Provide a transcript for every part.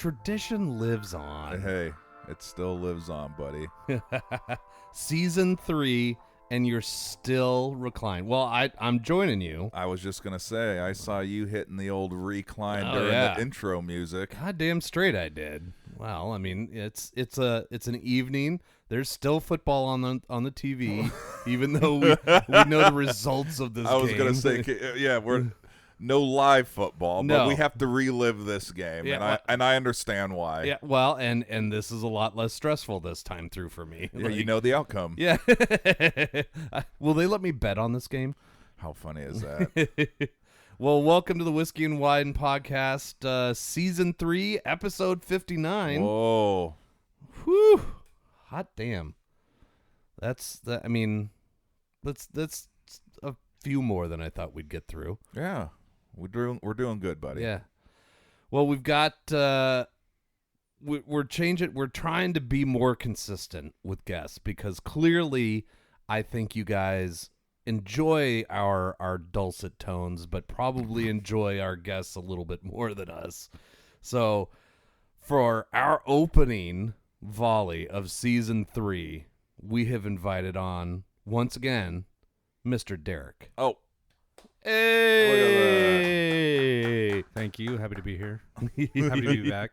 tradition lives on. Hey, it still lives on, buddy. Season 3, and you're still reclined. Well, I'm joining you. I was just going to say, I saw you hitting the old recline Oh, during yeah. the intro music. Goddamn straight I did. Well, I mean, it's an evening. There's still football on the TV, even though we know the results of this game. I was going to say, yeah, we're no live football, but we have to relive this game, Yeah, and I understand why. Yeah, well, and this is a lot less stressful this time through for me. Yeah, you know the outcome. Yeah. Will they let me bet on this game? How funny is that? Well, welcome to the Whiskey and Whine podcast, season 3, episode 59. Whoa. Whew. Hot damn. That's a few more than I thought we'd get through. Yeah. We're doing good, buddy. Yeah. Well, we've got we're changing. We're trying to be more consistent with guests because clearly, I think you guys enjoy our dulcet tones, but probably enjoy our guests a little bit more than us. So, for our opening volley of season 3, we have invited on once again Mr. Derek. Oh. Hey! Thank you. Happy to be here. Happy to be back.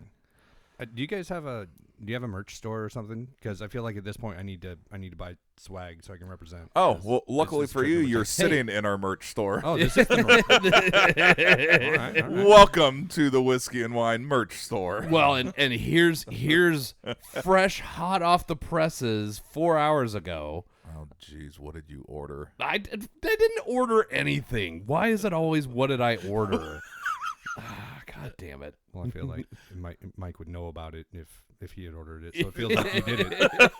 Do you guys have a merch store or something? Because I feel like at this point I need to buy swag so I can represent. Oh, well, luckily for you, you're sitting in our merch store. Oh, this is the merch. All right. Welcome to the Whiskey and Wine merch store. Well, and here's fresh, hot off the presses 4 hours ago. Oh, jeez, what did you order? I didn't order anything. Why is it always what did I order? God damn it. Well, I feel like Mike would know about it if he had ordered it, so it feels like he did it.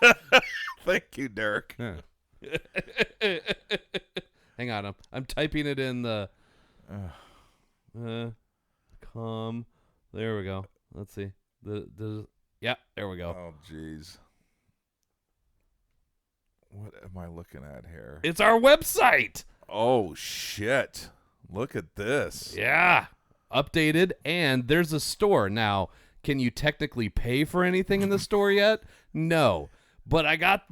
Thank you, Derek. Yeah. Hang on, I'm typing it in the com. There we go. Let's see. Yeah, there we go. Oh, jeez. What am I looking at here? It's our website. Oh, shit. Look at this. Yeah. Updated, and there's a store. Now, can you technically pay for anything in the store yet? No. But I got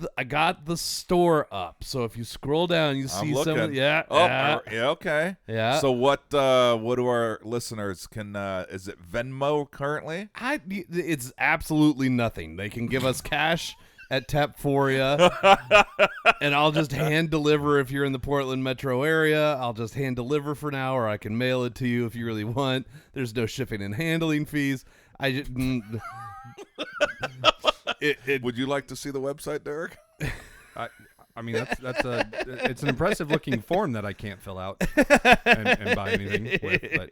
the store up. So if you scroll down, you see some. Yeah. Oh, yeah, okay. Yeah. So what do our listeners can is it Venmo currently? It's absolutely nothing. They can give us cash at Tapforia, and I'll just hand deliver if you're in the Portland metro area. I'll just hand deliver for now, or I can mail it to you if you really want. There's no shipping and handling fees. Would you like to see the website, Derek? I mean, it's an impressive looking form that I can't fill out and buy anything with, but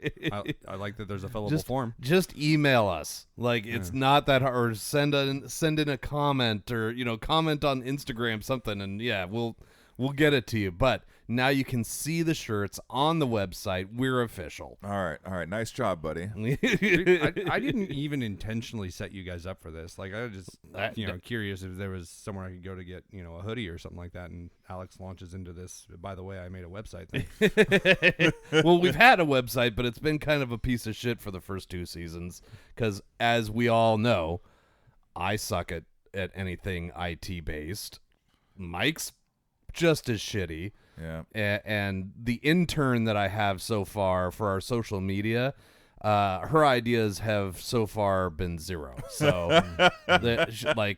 I like that there's a fillable form. Just email us. Like, it's not that hard. Or send in a comment, or comment on Instagram something, and yeah, we'll get it to you. But now you can see the shirts on the website. We're official. All right. Nice job, buddy. I didn't even intentionally set you guys up for this. Like, I was just curious if there was somewhere I could go to get a hoodie or something like that. And Alex launches into this. By the way, I made a website thing. Well, we've had a website, but it's been kind of a piece of shit for the first 2 seasons because, as we all know, I suck at anything IT based. Mike's just as shitty. Yeah. And the intern that I have so far for our social media, her ideas have so far been 0. So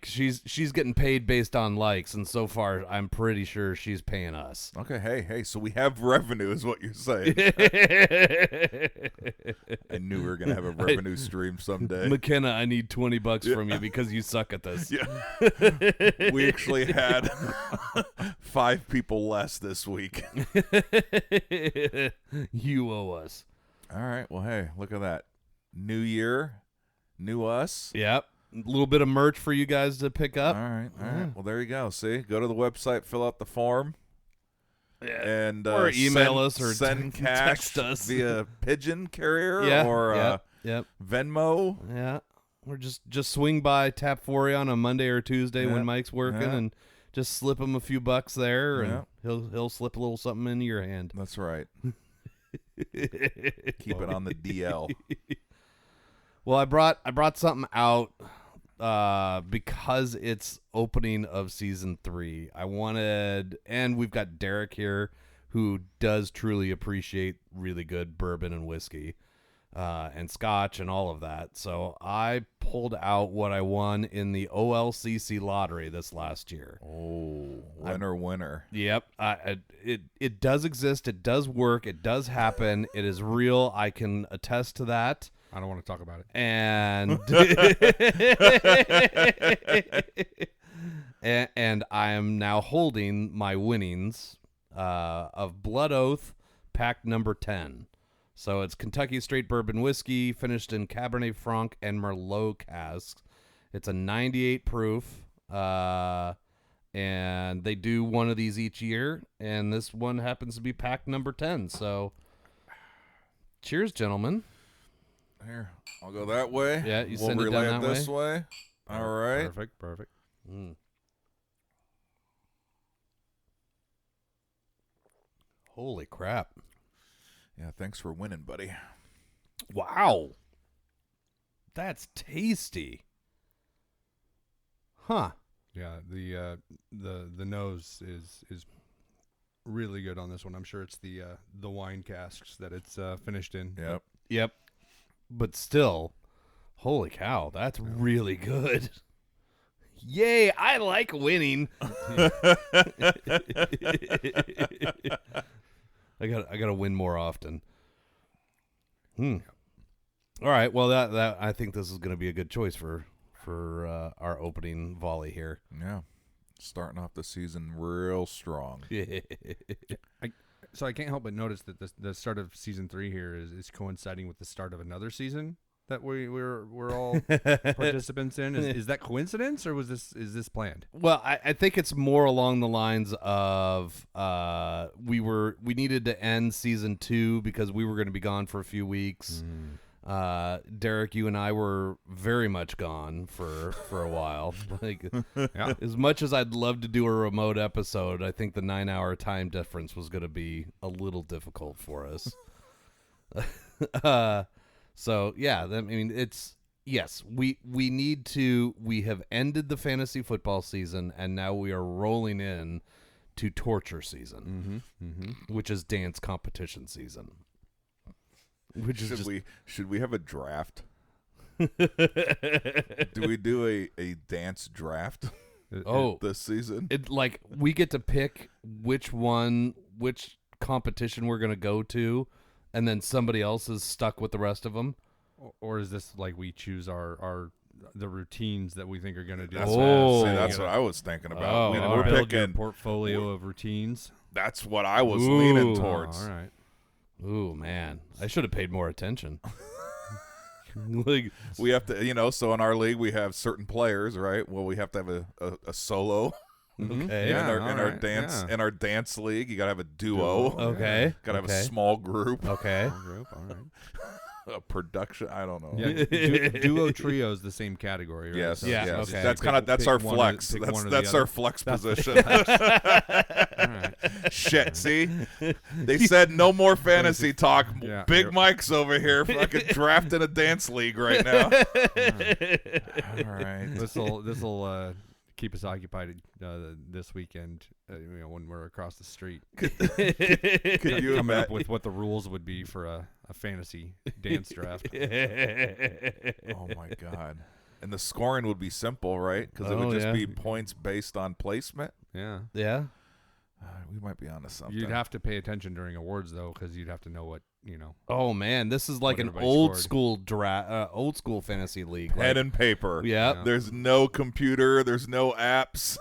she's getting paid based on likes, and so far I'm pretty sure she's paying us. Okay, hey, so we have revenue is what you're saying. I knew we were going to have a revenue stream someday. McKenna, I need $20 from you because you suck at this. Yeah. We actually had 5 people less this week. You owe us. All right. Well, hey, look at that. New year, new us. Yep. A little bit of merch for you guys to pick up. All right. Well, there you go. See, go to the website, fill out the form. Yeah. And or email us or send cash text us via pigeon carrier or Venmo. Yeah. Or just swing by Tapforia on a Monday or Tuesday when Mike's working and just slip him a few bucks there and he'll slip a little something into your hand. That's right. Keep it on the DL. Well, I brought something out because it's opening of season 3. And we've got Derek here, who does truly appreciate really good bourbon and whiskey, and scotch and all of that. So I pulled out what I won in the OLCC lottery this last year. Oh, winner. Yep. It does exist. It does work. It does happen. It is real. I can attest to that. I don't want to talk about it. And and I am now holding my winnings of Blood Oath pack number 10. So it's Kentucky Straight Bourbon Whiskey, finished in Cabernet Franc and Merlot casks. It's a 98 proof, and they do one of these each year, and this one happens to be pack number 10. So cheers, gentlemen. Here, I'll go that way. Yeah, you we'll send it relay down it that this way. All right. Perfect. Holy crap. Yeah, thanks for winning, buddy. Wow. That's tasty. Huh. Yeah, the nose is really good on this one. I'm sure it's the wine casks that it's finished in. Yep. Yep. But still, holy cow, that's really good. Yay, I like winning. I got to win more often. All right, well that I think this is going to be a good choice for our opening volley here. Yeah. Starting off the season real strong. So I can't help but notice that the start of season 3 here is coinciding with the start of another season that we're all participants in. Is that coincidence, or is this planned? Well, I think it's more along the lines of we needed to end season 2 because we were going to be gone for a few weeks. Derek, you and I were very much gone for a while. Like, Yeah. as much as I'd love to do a remote episode, I think the 9-hour time difference was going to be a little difficult for us. So yeah, I mean, yes, we have ended the fantasy football season, and now we are rolling in to torture season, which is dance competition season. Which is Should we have a draft? Do we do a dance draft this season? Like we get to pick which competition we're going to go to, and then somebody else is stuck with the rest of them. Or is this like we choose the routines that we think are going to do? That's what I was thinking about. Oh, we're all right. Build your picking. portfolio of routines. That's what I was leaning Ooh. towards. All right. Ooh, man, I should have paid more attention. Like, We have to, so in our league we have certain players, right? Well, we have to have a solo. okay, Yeah. in our alright, dance yeah. in our dance league, you gotta have a duo. okay, Gotta have okay. a small group. Okay. Group, all right. A production. I don't know. Yeah, duo trio is the same category, right? Yes. Yeah, Yes. okay. That's Pick our one or- flex. pick one or the That's other. our flex position. All right. Shit. See, they said no more fantasy talk. Yeah, Big you're- Mike's over here, fucking drafting a dance league right now. All right. This'll keep us occupied this weekend. When we're across the street, Could you coming up imagine? with what the rules would be for a fantasy dance draft. Oh my god. And the scoring would be simple, right? Because it would just be points based on placement. Yeah. Yeah. We might be onto something. You'd have to pay attention during awards though, because you'd have to know what Oh man, this is like What an everybody old scored. old school fantasy league. pen Like, and paper. yeah. Yeah. There's no computer. There's no apps.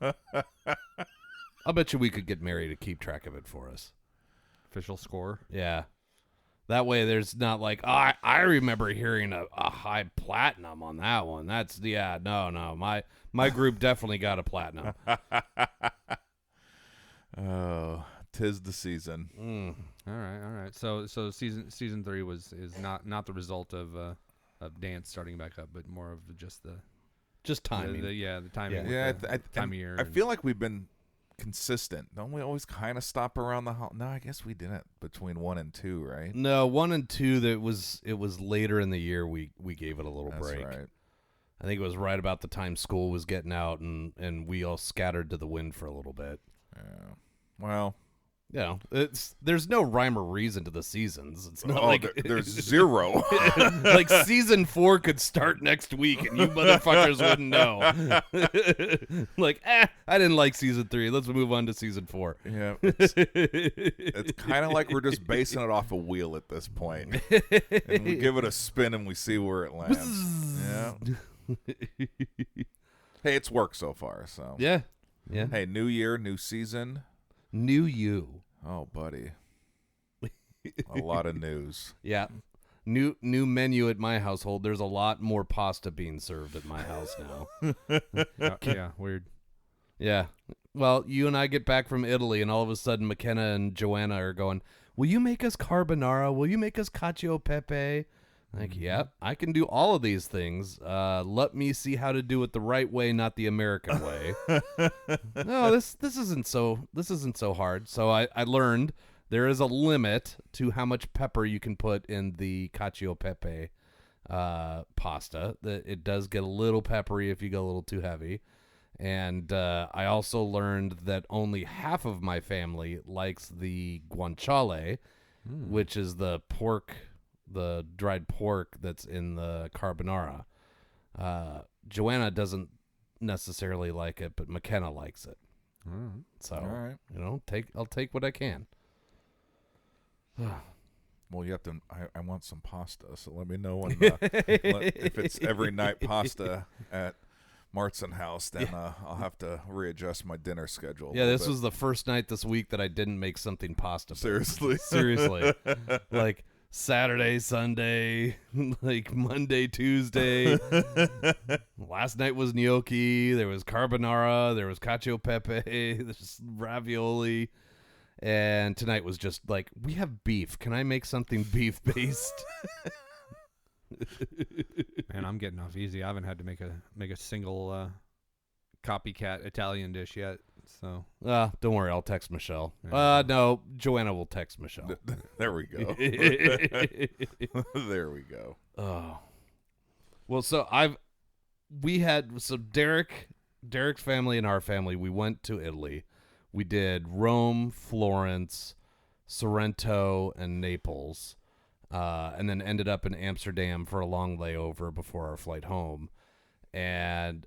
Yeah. I'll bet you we could get Mary to keep track of it for us. Official score. Yeah. That way there's not like, I remember hearing a high platinum on that one. That's, no. My group definitely got a platinum. Oh, 'tis the season. All right. So season 3 is not the result of dance starting back up, but more of just the Just timing. the timing. Yeah. with the time of year. I feel like we've been consistent. Don't we always kind of stop around the No, I guess we didn't between 1 and 2, right? No, 1 and 2. It was later in the year we gave it a little That's break. Right. I think it was right about the time school was getting out, and we all scattered to the wind for a little bit. Yeah. Well, there's no rhyme or reason to the seasons. It's not there's zero. Like season 4 could start next week, and you motherfuckers wouldn't know. Like, I didn't like season 3. Let's move on to season 4. Yeah, it's kind of like we're just basing it off a wheel at this point, and we give it a spin and we see where it lands. Yeah. Hey, it's worked so far. So yeah. Hey, new year, new season, new you. Oh, buddy. A lot of news. Yeah. New menu at my household. There's a lot more pasta being served at my house now. Yeah, weird. Yeah. Well, you and I get back from Italy, and all of a sudden McKenna and Joanna are going, will you make us carbonara? Will you make us cacio e pepe? Like, yeah, I can do all of these things. Let me see how to do it the right way, not the American way. No, this isn't so hard. So I learned there is a limit to how much pepper you can put in the cacio e pepe pasta. That it does get a little peppery if you go a little too heavy. And I also learned that only half of my family likes the guanciale, which is the dried pork that's in the carbonara. Joanna doesn't necessarily like it, but McKenna likes it. So, all right. I'll take what I can. Well, you have to. I want some pasta, so let me know when if it's every night pasta at Martson House, then I'll have to readjust my dinner schedule. Yeah, this was the first night this week that I didn't make something pasta. Seriously, like Saturday, Sunday, like Monday, Tuesday. Last night was gnocchi. There was carbonara. There was cacio e pepe. There's ravioli. And tonight was just like, we have beef. Can I make something beef based? Man, I'm getting off easy. I haven't had to make a single copycat Italian dish yet. So don't worry, I'll text Michelle. Yeah. No, Joanna will text Michelle. There we go. There we go. Oh, well, so Derek's family and our family. We went to Italy. We did Rome, Florence, Sorrento, and Naples. And then ended up in Amsterdam for a long layover before our flight home. And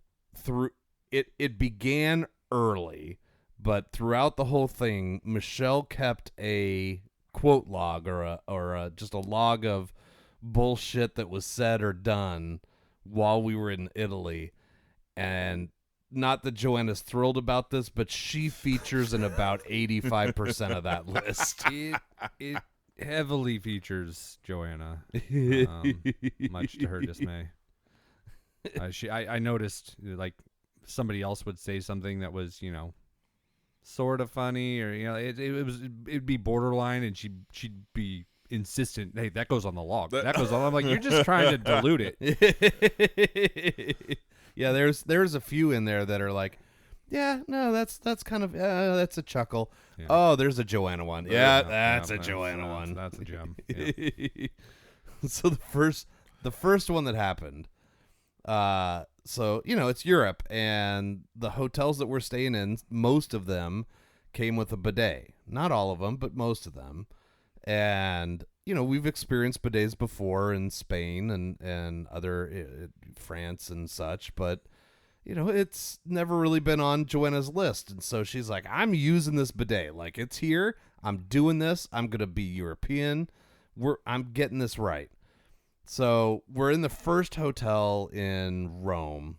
it began early, but throughout the whole thing, Michelle kept a quote log or just a log of bullshit that was said or done while we were in Italy. And not that Joanna's thrilled about this, but she features in about 85% of that list. It heavily features Joanna, much to her dismay. I noticed like somebody else would say something that was, sort of funny, or it'd be borderline, and she'd be insistent. Hey, that goes on the log. That goes on. I'm like, you're just trying to dilute it. Yeah, there's a few in there that are like, yeah, no, that's kind of that's a chuckle. Yeah. Oh, there's a Joanna one. Yeah, that's a Joanna one. That's a gem. Yeah. So the first one that happened. So it's Europe, and the hotels that we're staying in, most of them came with a bidet. Not all of them, but most of them. And we've experienced bidets before in Spain and other France and such, but it's never really been on Joanna's list. And so she's like, I'm using this bidet. Like, it's here. I'm doing this. I'm going to be European. I'm getting this right. So we're in the first hotel in Rome,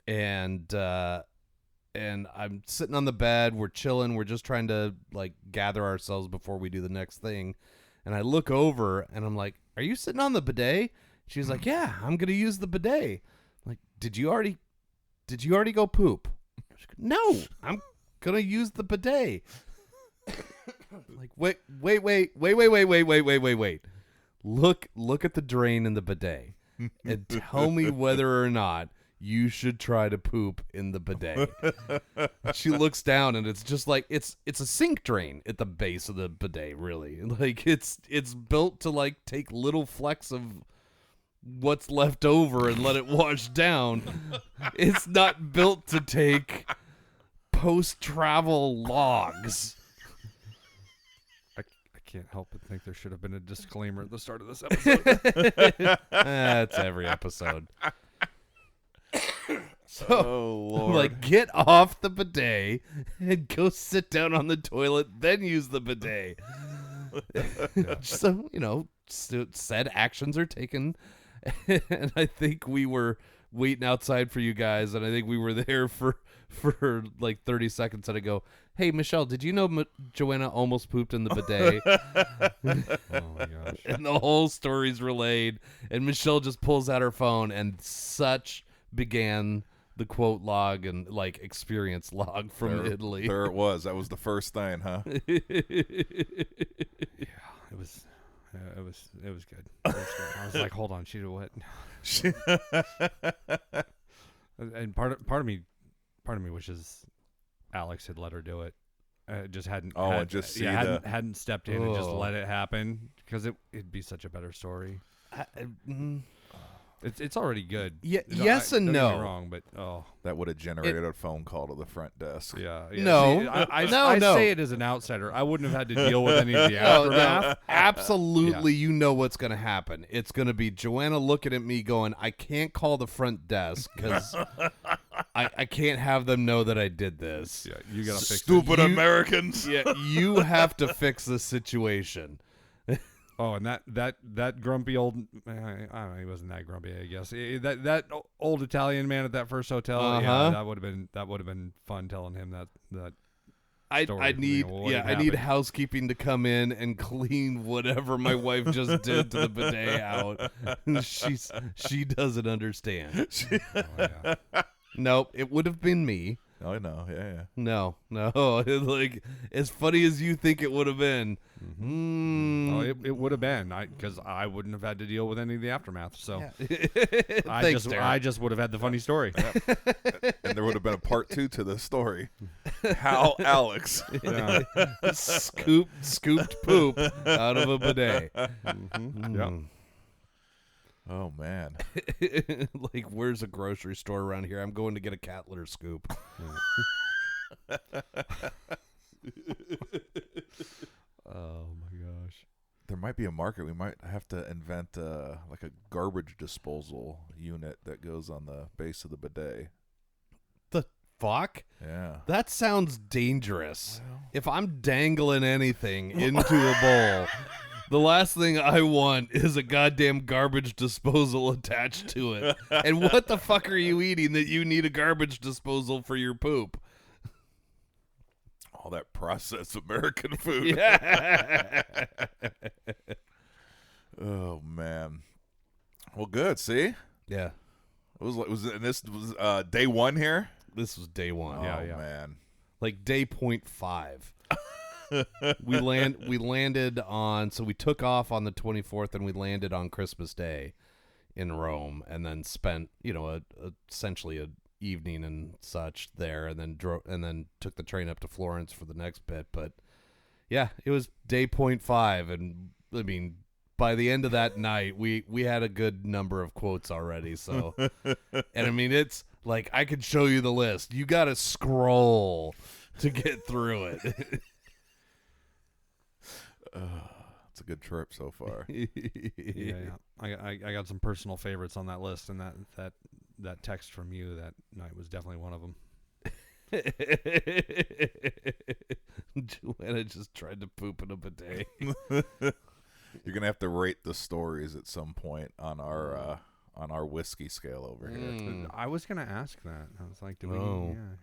and I'm sitting on the bed. We're chilling. We're just trying to like gather ourselves before we do the next thing. And I look over and I'm like, are you sitting on the bidet? She's like, yeah, I'm going to use the bidet. I'm like, did you already go poop? Goes, no, I'm going to use the bidet. Like, wait. Look at the drain in the bidet and tell me whether or not you should try to poop in the bidet. She looks down, and it's just like it's a sink drain at the base of the bidet, really. Like it's built to like take little flecks of what's left over and let it wash down. It's not built to take post-travel logs. I can't help but think there should have been a disclaimer at the start of this episode. That's every episode. So, Oh, Lord. like, get off the bidet and go sit down on the toilet, then use the bidet. So, said actions are taken. And I think we were waiting outside for you guys, and I think we were there for like 30 seconds, and I go, hey, Michelle, did you know Joanna almost pooped in the bidet? Oh, my gosh. And the whole story's relayed, and Michelle just pulls out her phone, and such began the quote log and like experience log from Italy. There it was. That was the first thing, huh? Yeah, it was good. It was good. I was like, hold on, she did what? And part of me wishes Alex had let her do it. Just hadn't. Hadn't stepped in and just let it happen, because it'd be such a better story. It's already good. Yeah, yes and don't no. Get me wrong, but That would have generated a phone call to the front desk. yeah. No. See, I No. say it as an outsider. I wouldn't have had to deal with any of the aftermath. Absolutely, you know what's going to happen. It's going to be Joanna looking at me going, I can't call the front desk because I can't have them know that I did this. Yeah, you gotta fix Stupid it. Americans. Yeah, you have to fix this situation. Oh, and that grumpy old, I don't know, he wasn't that grumpy, I guess. That old Italian man at that first hotel, yeah, that would have been fun telling him that. I need housekeeping to come in and clean whatever my wife just did to the bidet out. She doesn't understand. Oh, yeah. Nope, it would have been me. Oh, no. Yeah. No. Like, as funny as you think it would have been. Oh, it would have been, because I wouldn't have had to deal with any of the aftermath. So I just would have had the funny story. And there would have been a part 2 to the story. How Alex Yeah. scooped poop out of a bidet. Yep. Oh, man. Like, where's a grocery store around here? I'm going to get a cat litter scoop. Oh my gosh. There might be a market. We might have to invent like a garbage disposal unit that goes on the base of the bidet. The fuck? Yeah. That sounds dangerous. If I'm dangling anything into a bowl, the last thing I want is a goddamn garbage disposal attached to it. And what the fuck are you eating that you need a garbage disposal for your poop? All that processed American food. Yeah. Oh, man. Well, good. See? Yeah. This was day 1 here? This was day 1. Oh, Yeah. man. Like day 0.5. we landed on, so we took off on the 24th and we landed on Christmas Day in Rome, and then spent essentially a evening and such there, and then took the train up to Florence for the next bit. But yeah, it was day 0.5, and I mean, by the end of that night, we had a good number of quotes already. So, and I mean, it's like I could show you the list. You got to scroll to get through it. It's a good trip so far. Yeah. I got some personal favorites on that list, and that text from you that night was definitely one of them. Joanna just tried to poop in a bidet. You're gonna have to rate the stories at some point on our whiskey scale over here. I was gonna ask that. I was like, do we? Oh. Yeah.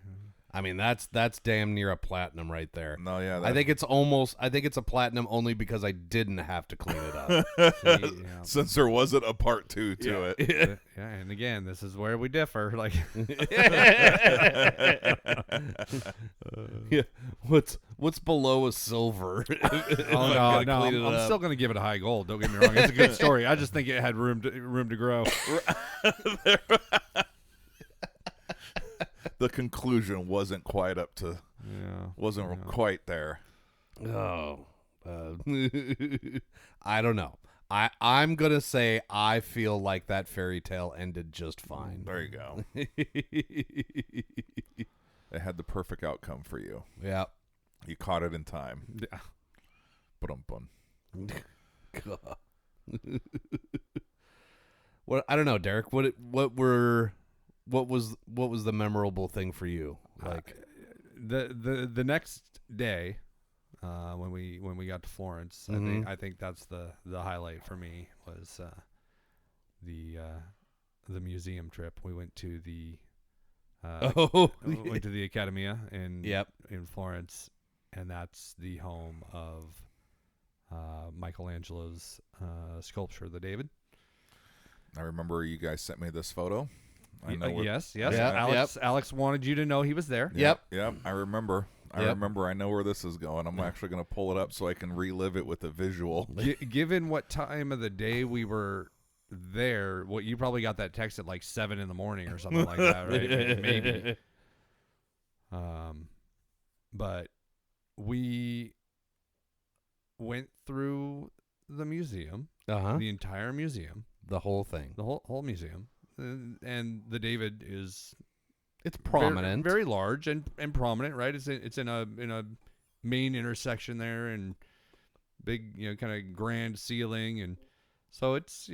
I mean, that's damn near a platinum right there. No, yeah. I think it's a platinum only because I didn't have to clean it up. See, yeah. since there wasn't a part 2 to it. Yeah, and again, this is where we differ. Like, Yeah. What's below a silver? oh no, I'm still gonna give it a high gold. Don't get me wrong; it's a good story. I just think it had room to grow. the conclusion wasn't quite up to, Yeah. quite there. Oh, I don't know. I'm gonna say I feel like that fairy tale ended just fine. There you go. It had the perfect outcome for you. Yeah. You caught it in time. Yeah. Ba-dum-bum. What I don't know, Derek. What was the memorable thing for you? Like the next day, when we got to Florence, I think that's the highlight for me was the museum trip. We went to the went to the Accademia in Florence, and that's the home of Michelangelo's sculpture, the David. I remember you guys sent me this photo. I know yes. Yeah, Alex wanted you to know he was there. Yep. I remember. I know where this is going. I'm actually going to pull it up so I can relive it with a visual. Given what time of the day we were there, you probably got that text at like 7 a.m. or something like that, right? Maybe. But we went through the museum, the entire museum, the whole thing, the whole museum, and the David is prominent, very large and prominent, right? It's in a main intersection there, and big, kind of grand ceiling, and so it's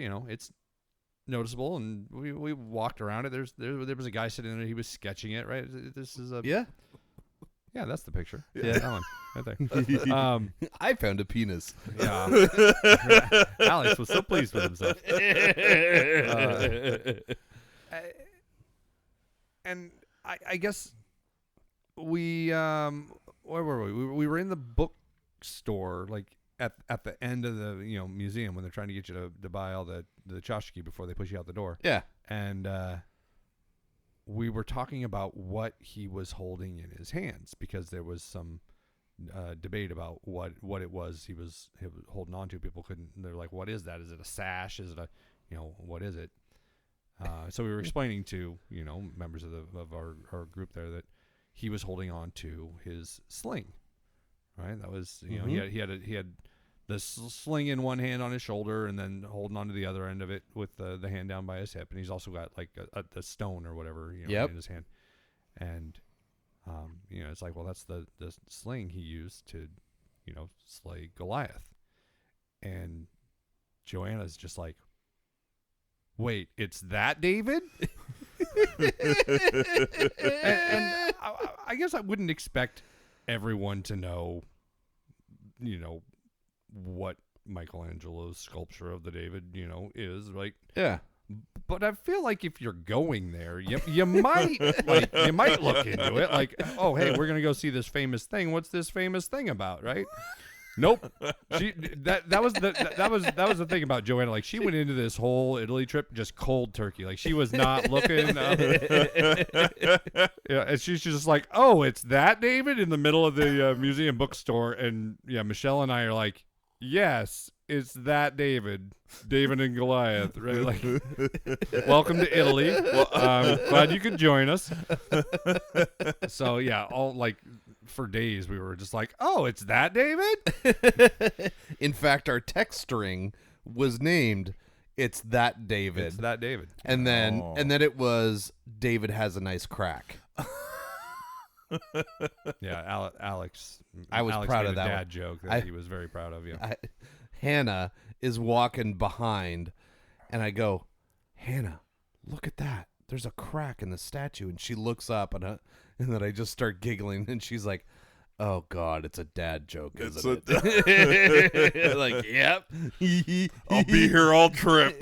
noticeable. And we walked around it. There was a guy sitting there. He was sketching it, right? This is a yeah, that's the picture. Yeah, that one right there. I found a penis. Yeah, Alex was so pleased with himself. And I guess we where were we? We were in the bookstore, like at the end of the museum, when they're trying to get you to buy all the tchotchke before they push you out the door. Yeah, and we were talking about what he was holding in his hands, because there was some debate about what it was he was holding on to. People couldn't. They're like, "What is that? Is it a sash? Is it a what is it?" So we were explaining to members of our group there that he was holding on to his sling, right? That was he had the sling in one hand on his shoulder, and then holding on to the other end of it with the hand down by his hip, and he's also got like a stone or whatever in his hand, and it's like, well, that's the sling he used to slay Goliath, and Joanna's just like, wait, it's that David? and I guess I wouldn't expect everyone to know, what Michelangelo's sculpture of the David, is like. Yeah. But I feel like if you're going there, you might look into it. Like, oh, hey, we're gonna go see this famous thing. What's this famous thing about, right? Nope. That was the thing about Joanna. Like, she went into this whole Italy trip just cold turkey. Like, she was not looking. And she's just like, oh, it's that David in the middle of the museum bookstore. And Michelle and I are like, yes, it's that David and Goliath, right? Like, welcome to Italy. Glad you could join us. So all like. For days we were just like, oh, it's that David? In fact, our text string was named "It's that David." It's that David. And then it was "David has a nice crack." Yeah, Alex. I was proud of that dad joke that he was very proud of. Yeah. Hannah is walking behind, and I go, Hannah, look at that. There's a crack in the statue, and she looks up, and then I just start giggling, and she's like, "Oh God, it's a dad joke, isn't it?" Like, yep. I'll be here all trip.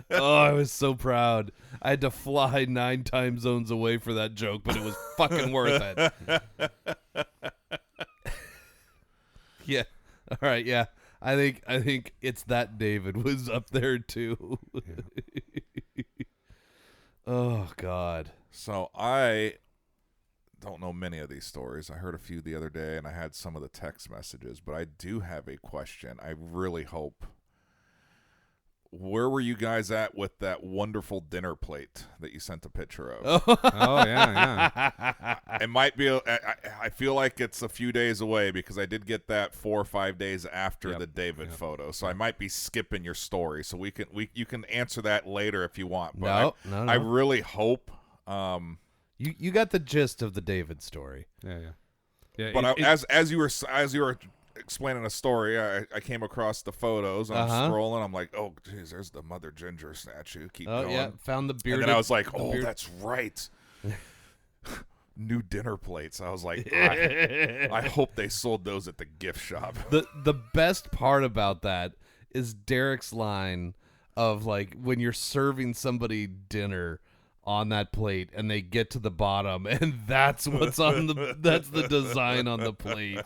Oh, I was so proud. I had to fly 9 time zones away for that joke, but it was fucking worth it. Yeah. All right. Yeah. I think it's that David was up there too. Yeah. Oh God. So I don't know many of these stories. I heard a few the other day, and I had some of the text messages, but I do have a question. I really hope where were you guys at with that wonderful dinner plate that you sent a picture of? Oh yeah. It might be. I feel like it's a few days away because I did get that 4 or 5 days after the David photo, so I might be skipping your story. So you can answer that later if you want. But No. I really hope. You got the gist of the David story. Yeah. But as you were explaining a story, I came across the photos. I'm scrolling. I'm like, oh, geez, there's the Mother Ginger statue. Keep going. Yeah, found the bearded. And then I was like, oh, that's right. New dinner plates. I was like, I hope they sold those at the gift shop. The best part about that is Derek's line of like when you're serving somebody dinner on that plate and they get to the bottom and that's what's on that's the design on the plate.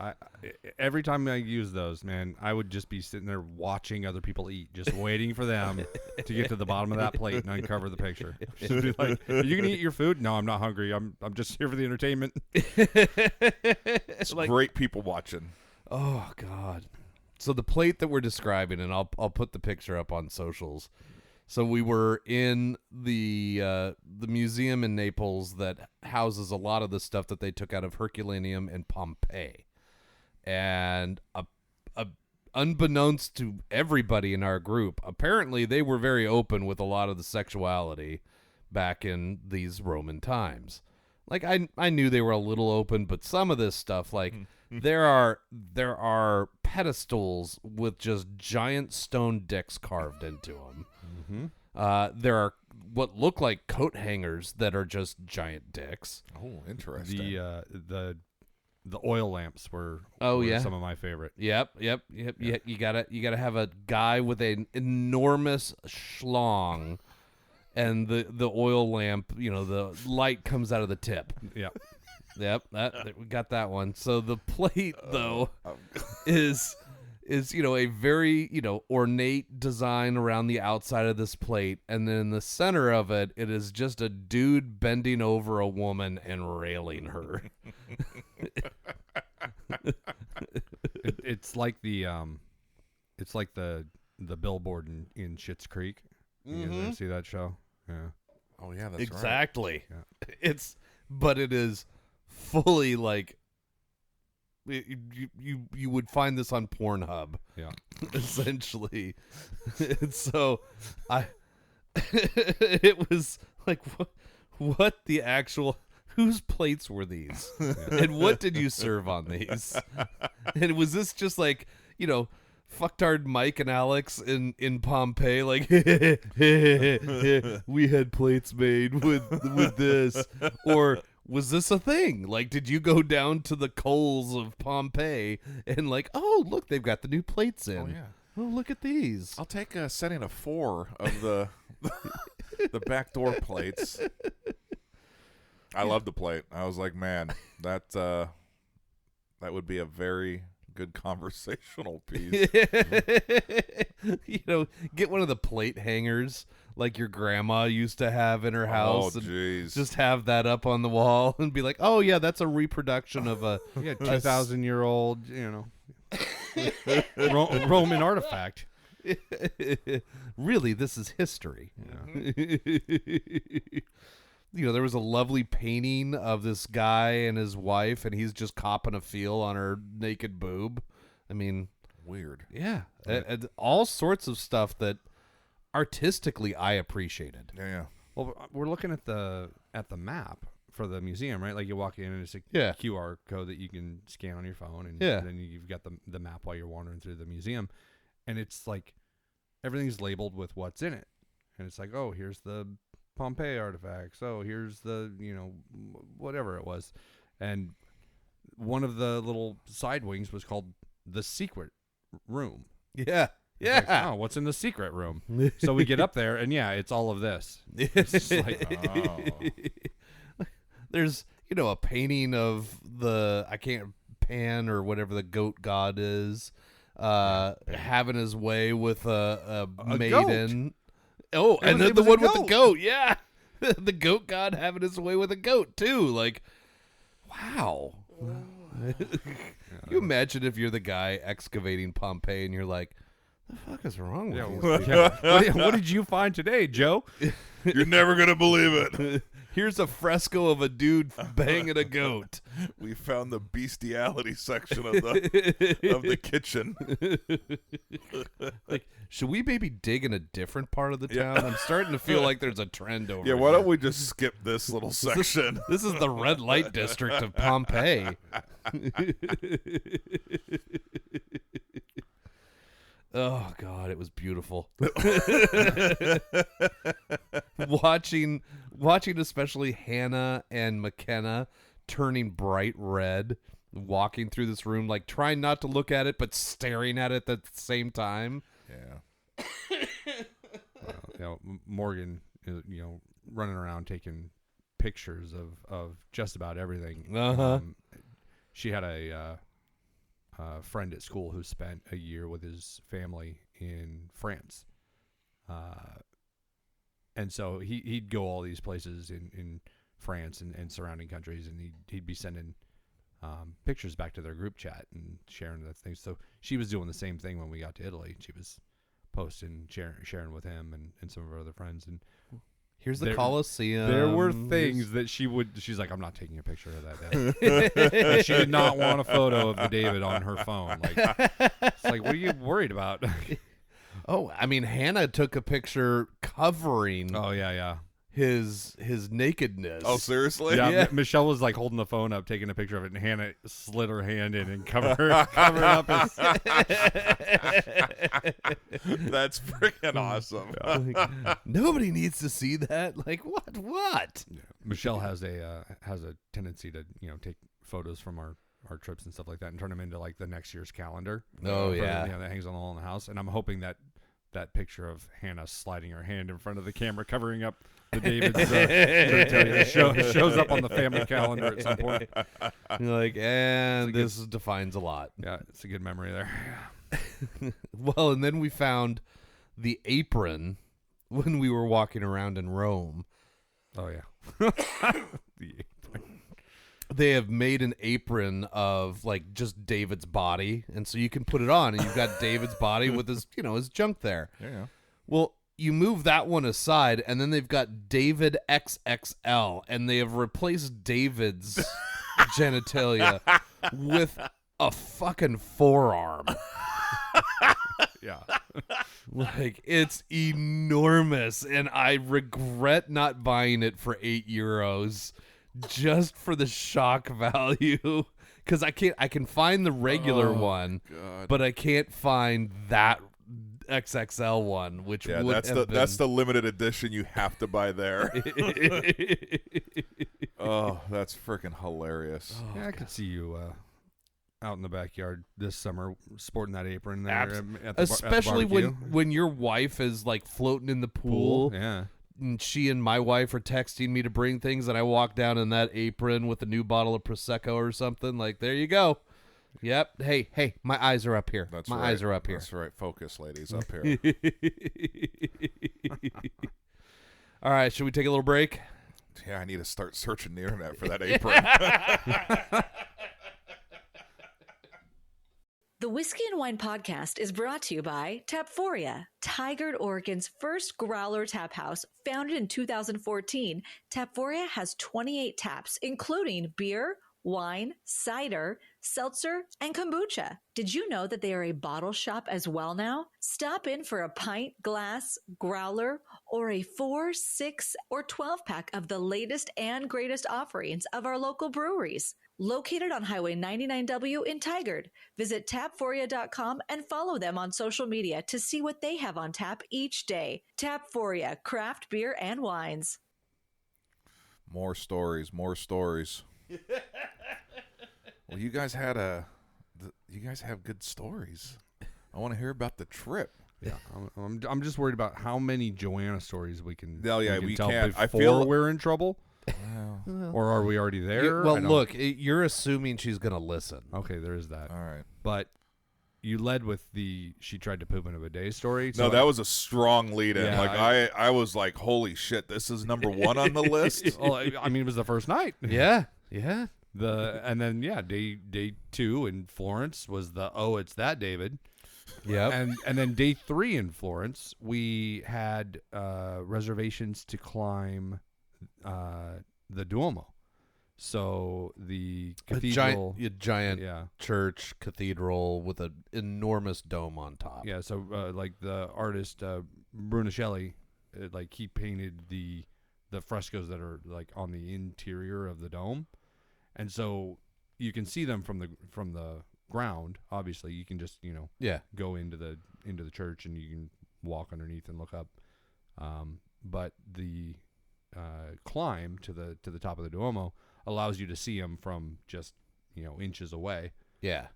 Every time I use those, man, I would just be sitting there watching other people eat, just waiting for them to get to the bottom of that plate and uncover the picture. Just be like, "Are you gonna eat your food?" "No, I'm not hungry. I'm just here for the entertainment." It's like, great people watching. Oh God! So the plate that we're describing, and I'll put the picture up on socials. So we were in the museum in Naples that houses a lot of the stuff that they took out of Herculaneum and Pompeii, and unbeknownst to everybody in our group, apparently they were very open with a lot of the sexuality back in these Roman times. Like I knew they were a little open, but some of this stuff, like there are pedestals with just giant stone dicks carved into them. There are what look like coat hangers that are just giant dicks. Oh, interesting. The oil lamps were some of my favorite. Yep. You gotta have a guy with an enormous schlong, and the oil lamp. The light comes out of the tip. Yep. We got that one. So the plate though is a very ornate design around the outside of this plate, and then in the center of it is just a dude bending over a woman and railing her. It's like the billboard in Schitt's Creek. You guys ever see that show? Yeah. Oh yeah, that's exactly. Right. Yeah. It is fully like. You would find this on Pornhub, essentially. And so it was like, what the actual, whose plates were these? And what did you serve on these? And was this just like, fucktard Mike and Alex in Pompeii, like, we had plates made with this, or was this a thing? Like, did you go down to the coals of Pompeii and like, oh, look, they've got the new plates in. Oh, yeah. Oh, look at these. I'll take a setting of 4 of the backdoor plates. I love the plate. I was like, man, that would be a very good conversational piece. Get one of the plate hangers like your grandma used to have in her house. Oh, jeez. Just have that up on the wall and be like, oh, yeah, that's a reproduction of a 2,000-year-old, Roman artifact. Really, this is history. There was a lovely painting of this guy and his wife, and he's just copping a feel on her naked boob. I mean, weird. Yeah. And all sorts of stuff that artistically I appreciated. Yeah. Well, we're looking at the map for the museum, right? Like you walk in and it's a QR code that you can scan on your phone, and then you've got the map while you're wandering through the museum, and it's like everything's labeled with what's in it, and it's like, oh, here's the Pompeii artifacts. Oh, here's the whatever it was, and one of the little side wings was called the secret room. Yeah. Like, oh, what's in the secret room? So we get up there, and it's all of this. It's just like, there's a painting of the Pan or whatever the goat god is, having his way with a maiden. Goat. Oh, and then the one with the goat. Yeah, the goat god having his way with a goat too. Like, wow. You imagine if you're the guy excavating Pompeii and you're like, The fuck is wrong with Yeah, you? what did you find today, Joe? You're never gonna believe it. Here's a fresco of a dude banging a goat. We found the bestiality section of the kitchen. Like, should we maybe dig in a different part of the town? I'm starting to feel like there's a trend over Yeah, here. why don't we just skip this little section? This is the red light district of Pompeii. Oh God, it was beautiful. watching especially Hannah and McKenna turning bright red, walking through this room, like trying not to look at it but staring at it at the same time. Yeah. Morgan is, running around taking pictures of just about everything. She had a friend at school who spent a year with his family in France. And so he'd go all these places in France and surrounding countries, and he'd be sending pictures back to their group chat and sharing the things. So she was doing the same thing when we got to Italy. She was posting, sharing with him and some of her other friends. And here's the Colosseum. There were things that she's like, I'm not taking a picture of that David. She did not want a photo of the David on her phone. Like, it's like, what are you worried about? Oh, I mean, Hannah took a picture covering Oh yeah. his nakedness. Oh, seriously? Yeah, Michelle was like holding the phone up, taking a picture of it, and Hannah slid her hand in and covered up his. That's freaking awesome. Like, nobody needs to see that. Like, what? Yeah. Michelle has a tendency to take photos from our trips and stuff like that and turn them into like the next year's calendar. Oh, yeah. That hangs on the wall in the house, and I'm hoping that picture of Hannah sliding her hand in front of the camera, covering up the David's genitalia, shows up on the family calendar at some point. You're like, and this defines a lot. Yeah, it's a good memory there. Well, and then we found the apron when we were walking around in Rome. Oh yeah. The They have made an apron of like just David's body, and so you can put it on, and you've got David's body with his, his junk there. Yeah. Well, you move that one aside, and then they've got David XXL, and they have replaced David's genitalia with a fucking forearm. Yeah. Like, it's enormous, and I regret not buying it for €8 just for the shock value, because I can find the regular one, God. but I can't find that XXL one, which would that's the limited edition you have to buy there. Oh, that's freaking hilarious. Yeah, I could see you out in the backyard this summer sporting that apron there, especially at the barbecue. when your wife is like floating in the pool. Yeah. And she and my wife are texting me to bring things, and I walk down in that apron with a new bottle of Prosecco or something. Like, there you go. Yep. Hey, my eyes are up here. That's my right. eyes are up here. That's right. Focus, ladies, up here. All right, should we take a little break? Yeah, I need to start searching the internet for that apron. The Whiskey and Wine podcast is brought to you by Tapforia, Tigard, Oregon's first growler tap house. Founded in 2014, Tapforia has 28 taps, including beer, wine, cider, seltzer, and kombucha. Did you know that they are a bottle shop as well now? Stop in for a pint, glass, growler, or a 4, 6, or 12-pack of the latest and greatest offerings of our local breweries. Located on Highway 99W in Tigard. Visit tapforia.com and follow them on social media to see what they have on tap each day. Tapforia, craft beer and wines. More stories. Well, you guys have good stories. I want to hear about the trip. Yeah, I'm just worried about how many Joanna stories we can. Oh, yeah, we we tell can't. before I feel we're in trouble. Well, Or are we already there? Well, I don't- look, you're assuming she's going to listen. Okay, there is that. all right. But you led with she tried to poop in a bidet story. No, that was a strong lead-in. Yeah, like I was like, holy shit, this is number one on the list. Well, I mean, it was the first night. Yeah. And then day 2 in Florence was it's that David. Yep. And then day 3 in Florence, we had reservations to climb the Duomo. So the cathedral, a giant yeah, church cathedral with an enormous dome on top. yeah. So like the artist Brunicelli, like he painted the frescoes that are like on the interior of the dome, and so you can see them from the ground. Obviously, you can just Yeah. go into the church and you can walk underneath and look up. But the climb to the top of the Duomo allows you to see them from just inches away. Yeah.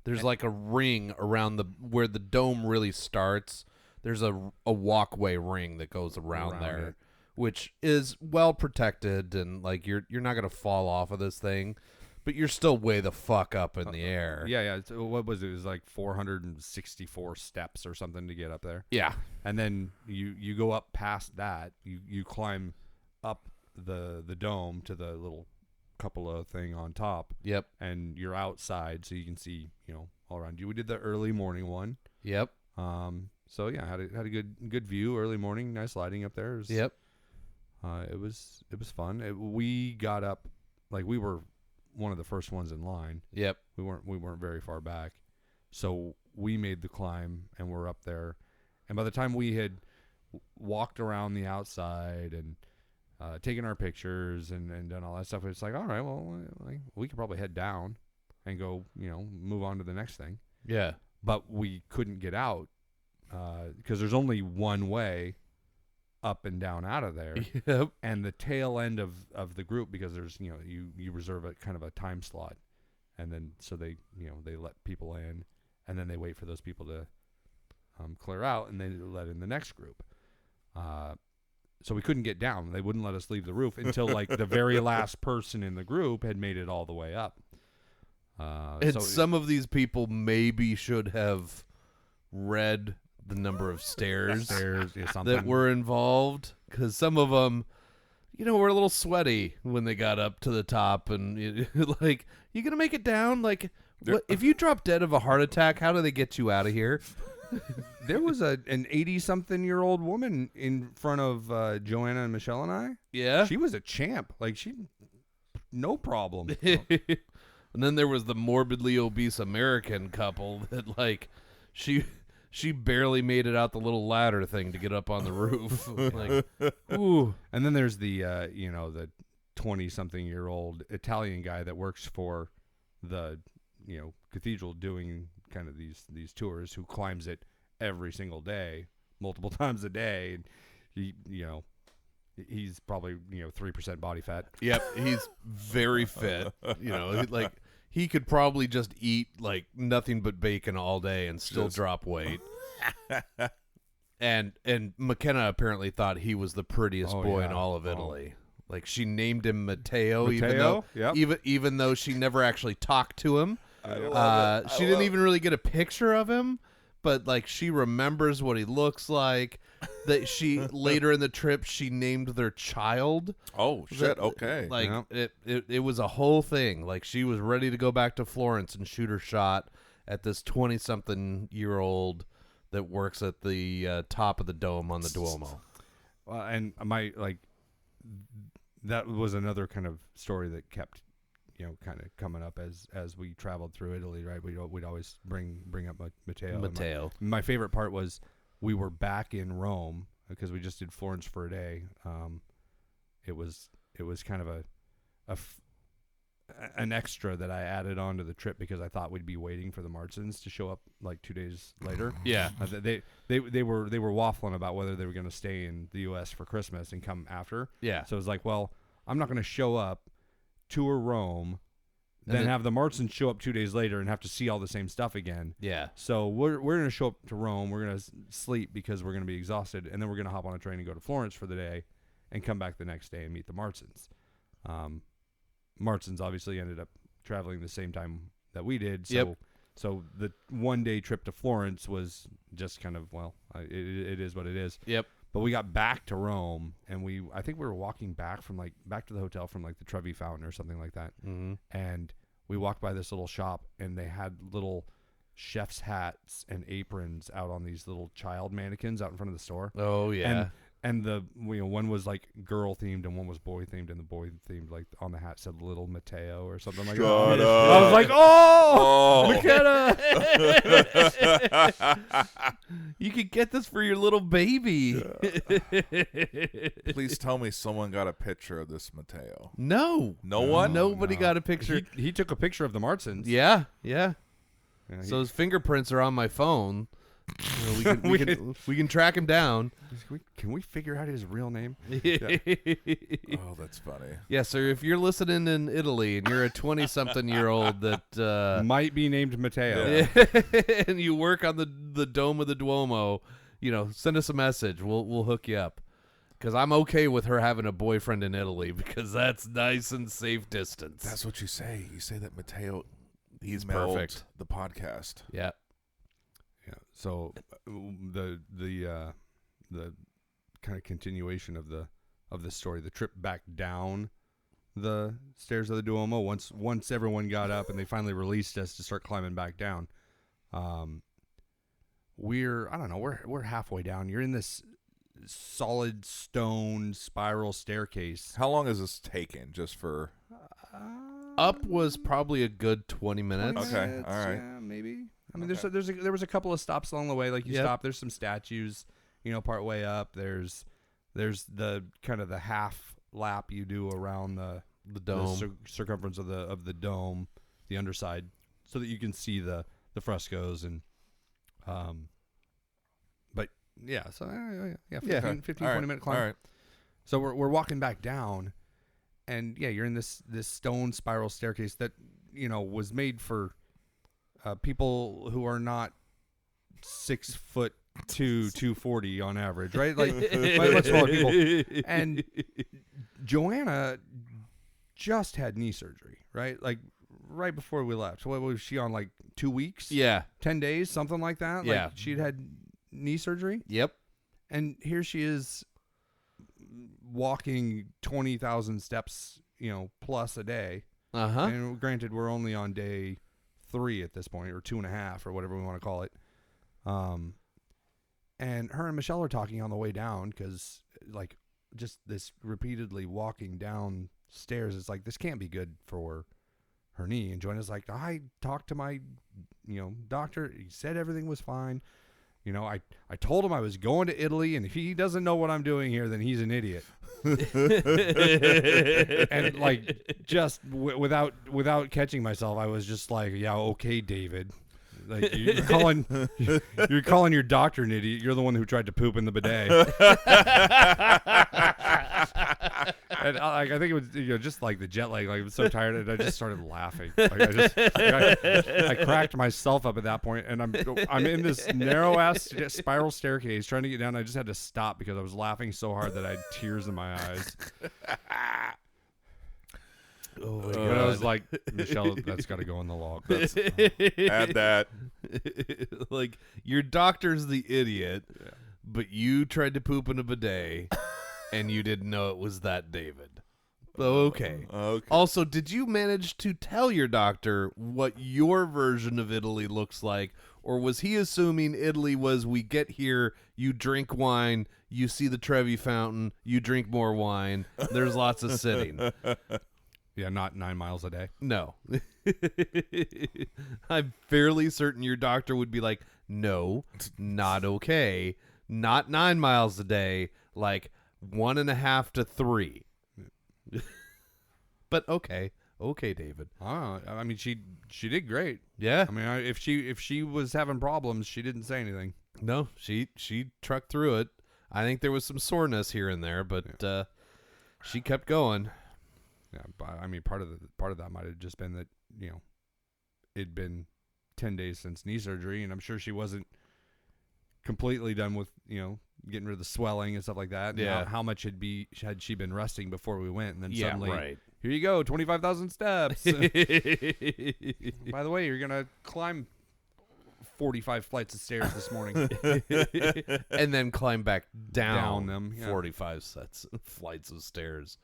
There's like a ring around where the dome really starts. There's a walkway ring that goes around there, it. which is well protected, and like you're not gonna fall off of this thing, but you're still way the fuck up in the air. Yeah. So what was it? It was like 464 steps or something to get up there. Yeah. And then you go up past that. You climb up the dome to the little cupola thing on top. Yep. And you're outside, so you can see all around you. We did the early morning one. Yep. So yeah, had a good view early morning. Nice lighting up there. Yep. It was fun. We got up like we were one of the first ones in line. Yep. We weren't very far back, so we made the climb and we're up there. And by the time we had walked around the outside and taken our pictures and done all that stuff, it's like, all right, well, we could probably head down and go, move on to the next thing. Yeah. But we couldn't get out because there's only one way up and down out of there. Yep. And the tail end of the group, because there's you reserve a kind of a time slot, and then so they they let people in, and then they wait for those people to clear out, and they let in the next group. So we couldn't get down. They wouldn't let us leave the roof until like the very last person in the group had made it all the way up. And some of these people maybe should have read the number of stairs that were involved, because some of them, were a little sweaty when they got up to the top, and like, you gonna make it down? Like, what, if you drop dead of a heart attack, how do they get you out of here? There was an 80-something-year-old woman in front of Joanna and Michelle and I. Yeah, she was a champ. Like no problem. And then there was the morbidly obese American couple that like she barely made it out the little ladder thing to get up on the roof. Like, ooh. And then there's the the 20-something-year-old Italian guy that works for the cathedral doing kind of these tours, who climbs it every single day, multiple times a day, and he's probably 3% body fat. Yep, he's very fit. Like he could probably just eat like nothing but bacon all day and still drop weight. And McKenna apparently thought he was the prettiest boy in all of Italy. Like, she named him Matteo, even though she never actually talked to him. She didn't even really get a picture of him, but like she remembers what he looks like. That she later in the trip she named their child. Oh shit! Okay, like it was a whole thing. Like, she was ready to go back to Florence and shoot her shot at this 20-something-year-old that works at the top of the dome on the Duomo. Well, and that was another kind of story that kept kind of coming up as we traveled through Italy, right? We'd always bring up Matteo. My favorite part was we were back in Rome because we just did Florence for a day. It was kind of an extra that I added on to the trip because I thought we'd be waiting for the Martins to show up like 2 days later. Yeah, they were waffling about whether they were going to stay in the U.S. for Christmas and come after. Yeah, so it was like, well, I'm not going to show up, tour Rome, then have the Martins show up 2 days later and have to see all the same stuff again. Yeah. So we're going to show up to Rome. We're going to sleep because we're going to be exhausted, and then we're going to hop on a train and go to Florence for the day and come back the next day and meet the Martins. Martins obviously ended up traveling the same time that we did. So, so the 1 day trip to Florence was just kind of, it is what it is. Yep. But we got back to Rome, and I think we were walking back to the hotel from like the Trevi Fountain or something like that. Mm-hmm. And we walked by this little shop, and they had little chef's hats and aprons out on these little child mannequins out in front of the store. Oh yeah. And the one was like girl themed and one was boy themed, and the boy themed like on the hat said Little Mateo or something like that. Shut up. I was like, oh, McKenna. You could get this for your little baby. Please tell me someone got a picture of this Mateo. No. No one? Nobody got a picture. He took a picture of the Martsons. Yeah. Yeah, So his fingerprints are on my phone. You know, we can track him down. Can we figure out his real name? Oh, that's funny. Yeah, sir. If you're listening in Italy and you're a 20-something-year-old that Might be named Mateo. and you work on the Dome of the Duomo, send us a message. We'll hook you up. Because I'm okay with her having a boyfriend in Italy because that's nice and safe distance. That's what you say. You say that Mateo, He's emailed perfect. the podcast. Yeah. Yeah. So the kind of continuation of the story, the trip back down the stairs of the Duomo. Once everyone got up and they finally released us to start climbing back down, we're halfway down. You're in this solid stone spiral staircase. How long has this taken? Just for Up was probably a good 20 minutes. Okay, all right. Yeah, maybe. I mean, Okay. there was a couple of stops along the way. Like you Yep. stop. There's some statues, part way up. There's the kind of the half lap you do around the Dome. circumference of the dome, the underside, so that you can see the frescoes and but yeah, so 15, 20 minute climb. All right. So we're walking back down, and yeah, you're in this stone spiral staircase that was made for people who are not 6'2", 240 on average, right? Like much smaller people. And Joanna just had knee surgery, right? Like right before we left. So what was she on? Like 2 weeks? Yeah. 10 days, something like that. Yeah. Like she'd had knee surgery, Yep. and here she is walking 20,000 steps, plus a day. Uh-huh. And granted, we're only on day 3 at this point, or 2.5, or whatever we want to call it. And her and Michelle are talking on the way down because, like, just this repeatedly walking down stairs, it's like, this can't be good for her knee. And Joanna's like, I talked to my, doctor. He said everything was fine. I told him I was going to Italy, and if he doesn't know what I'm doing here, then he's an idiot. And like, just without catching myself, I was just like, yeah, okay, David. Like you're calling your doctor an idiot. You're the one who tried to poop in the bidet. And I think it was just like the jet lag. Like I was so tired, and I just started laughing. Like I cracked myself up at that point, and I'm in this narrow ass spiral staircase trying to get down. I just had to stop because I was laughing so hard that I had tears in my eyes. Oh my But God. I was like, Michelle, that's got to go in the log. Add that. Like, your doctor's the idiot, but you tried to poop in a bidet, and you didn't know it was that David. Okay. Okay. Also, did you manage to tell your doctor what your version of Italy looks like, or was he assuming Italy was we get here, you drink wine, you see the Trevi fountain, you drink more wine, there's lots of sitting? Yeah, not 9 miles a day. No. I'm fairly certain your doctor would be like, no, not okay. Not 9 miles a day, like 1.5 to 3. But okay. Okay, David. I mean, she did great. Yeah. I mean, if she was having problems, she didn't say anything. No, she trucked through it. I think there was some soreness here and there, but she kept going. Yeah, but I mean, part of that might have just been that it'd been 10 days since knee surgery, and I'm sure she wasn't completely done with getting rid of the swelling and stuff like that. Yeah. How much had she been resting before we went, and then Yeah, suddenly, right. here you go, 25,000 steps. By the way, you're gonna climb 45 flights of stairs this morning. And then climb back down them, yeah. 45 flights of stairs.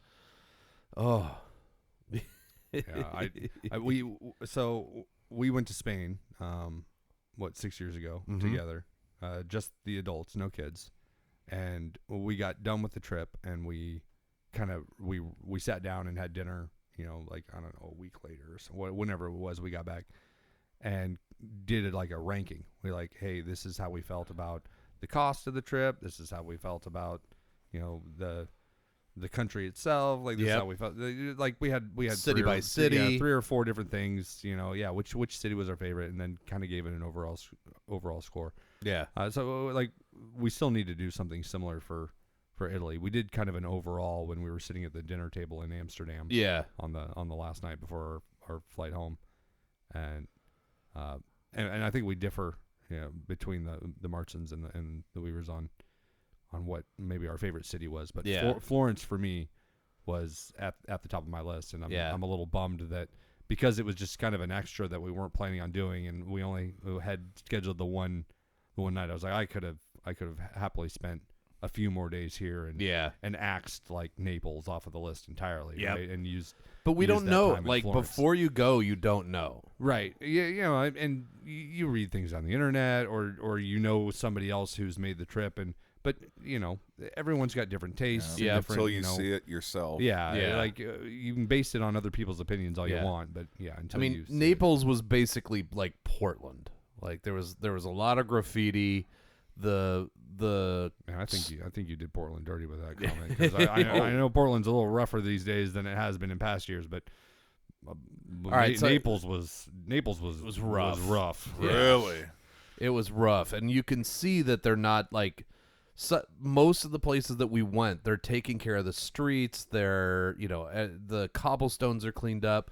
Oh. Yeah, we went to Spain 6 years ago together, just the adults, no kids, and we got done with the trip, and we sat down and had dinner, like I don't know, a week later or so, whenever it was we got back, and did it like a ranking. We like, hey, this is how we felt about the cost of the trip. This is how we felt about the country itself, like this is how we felt. Like we had city by city, 3 or 4 different things. Which city was our favorite, and then kind of gave it an overall score. Yeah. So like we still need to do something similar for Italy. We did kind of an overall when we were sitting at the dinner table in Amsterdam. Yeah. On the last night before our flight home, and I think we differ, between the Martins and the Weavers on what maybe our favorite city was, but Florence for me was at the top of my list, and I'm a little bummed that because it was just kind of an extra that we weren't planning on doing, and we only had scheduled the one night. I was like, I could have happily spent a few more days here and axed like Naples off of the list entirely, right? And used, but we don't know. Like Florence. Before you go, you don't know, right? Yeah, and you read things on the internet, or somebody else who's made the trip, but everyone's got different tastes. Yeah, different, until you see it yourself. Yeah. Like you can base it on other people's opinions all you want, but until you see Naples was basically like Portland. Like there was a lot of graffiti. Man, I think you did Portland dirty with that comment, because I know Portland's a little rougher these days than it has been in past years, but all right, Naples was rough. Was rough. Really, it was rough, and you can see that they're not like. So most of the places that we went, they're taking care of the streets. They're, the cobblestones are cleaned up.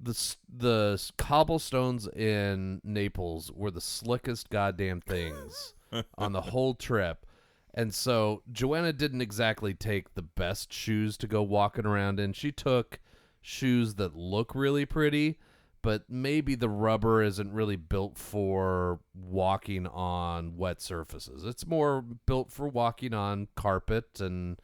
The cobblestones in Naples were the slickest goddamn things on the whole trip. And so Joanna didn't exactly take the best shoes to go walking around in. She took shoes that look really pretty, but maybe the rubber isn't really built for walking on wet surfaces. It's more built for walking on carpet and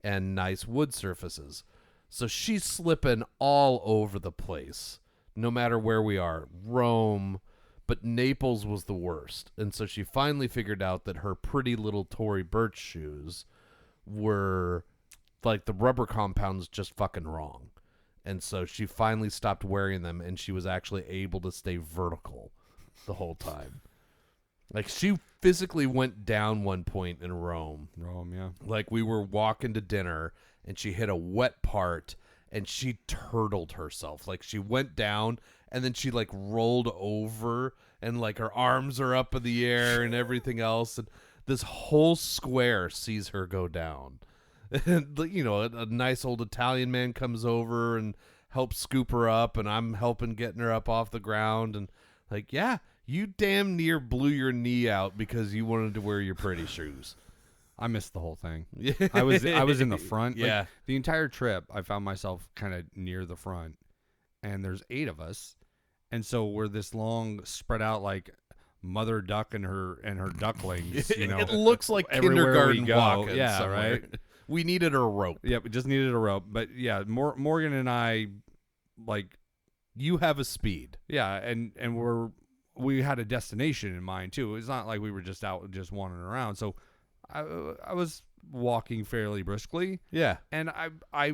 nice wood surfaces. So she's slipping all over the place, no matter where we are. Rome, but Naples was the worst. And so she finally figured out that her pretty little Tory Burch shoes were like the rubber compound's just fucking wrong. And so she finally stopped wearing them, and she was actually able to stay vertical the whole time. Like, she physically went down one point in Rome. Yeah. Like, we were walking to dinner, and she hit a wet part, and she turtled herself. Like, she went down, and then she, like, rolled over, and, like, her arms are up in the air and everything else. And this whole square sees her go down. And, a nice old Italian man comes over and helps scoop her up, and I'm helping getting her up off the ground. And like, yeah, you damn near blew your knee out because you wanted to wear your pretty shoes. I missed the whole thing. I was in the front. Yeah. Like, the entire trip, I found myself kind of near the front, and there's 8 of us, and so we're this long, spread out like mother duck and her ducklings. It looks like everywhere we kindergarten go. walking. Yeah, somewhere. right. We needed a rope. Yeah, we just needed a rope. But yeah, Morgan and I, like, you have a speed. Yeah, and we had a destination in mind too. It's not like we were just out just wandering around. So I was walking fairly briskly. Yeah, and I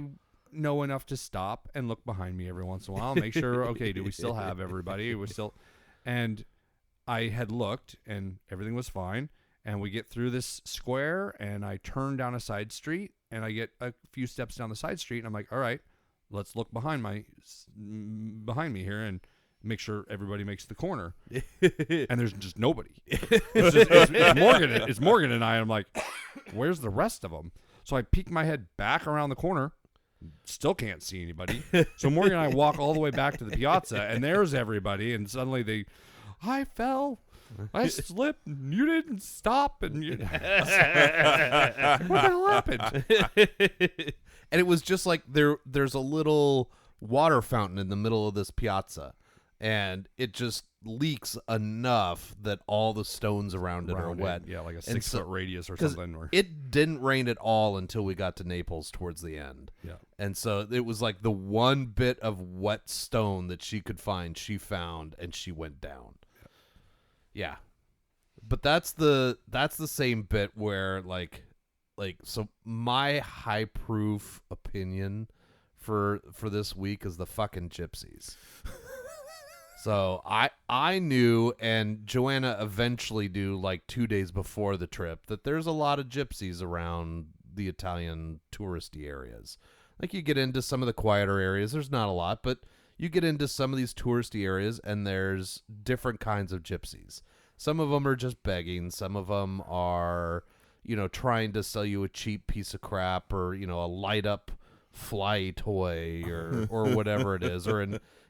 know enough to stop and look behind me every once in a while, make sure, okay, do we still have everybody? And I had looked, and everything was fine. And we get through this square, and I turn down a side street, and I get a few steps down the side street, and I'm like, all right, let's look behind me here and make sure everybody makes the corner. And there's just nobody. It's Morgan and I. And I'm like, where's the rest of them? So I peek my head back around the corner. Still can't see anybody. So Morgan and I walk all the way back to the piazza, and there's everybody. And suddenly I fell. I slipped, and you didn't stop, and what the hell happened? And it was just like there's a little water fountain in the middle of this piazza, and it just leaks enough that all the stones around it are wet. Yeah, like a 6-foot radius or something. It didn't rain at all until we got to Naples towards the end. Yeah. And so it was like the one bit of wet stone that she could find, she found, and she went down. Yeah. But that's the same bit where like so my high proof opinion for this week is the fucking gypsies. So I knew, and Joanna eventually knew, like 2 days before the trip, that there's a lot of gypsies around the Italian touristy areas. Like you get into some of the quieter areas, there's not a lot, but you get into some of these touristy areas and there's different kinds of gypsies. Some of them are just begging. Some of them are, trying to sell you a cheap piece of crap or, a light up fly toy or whatever it is. Or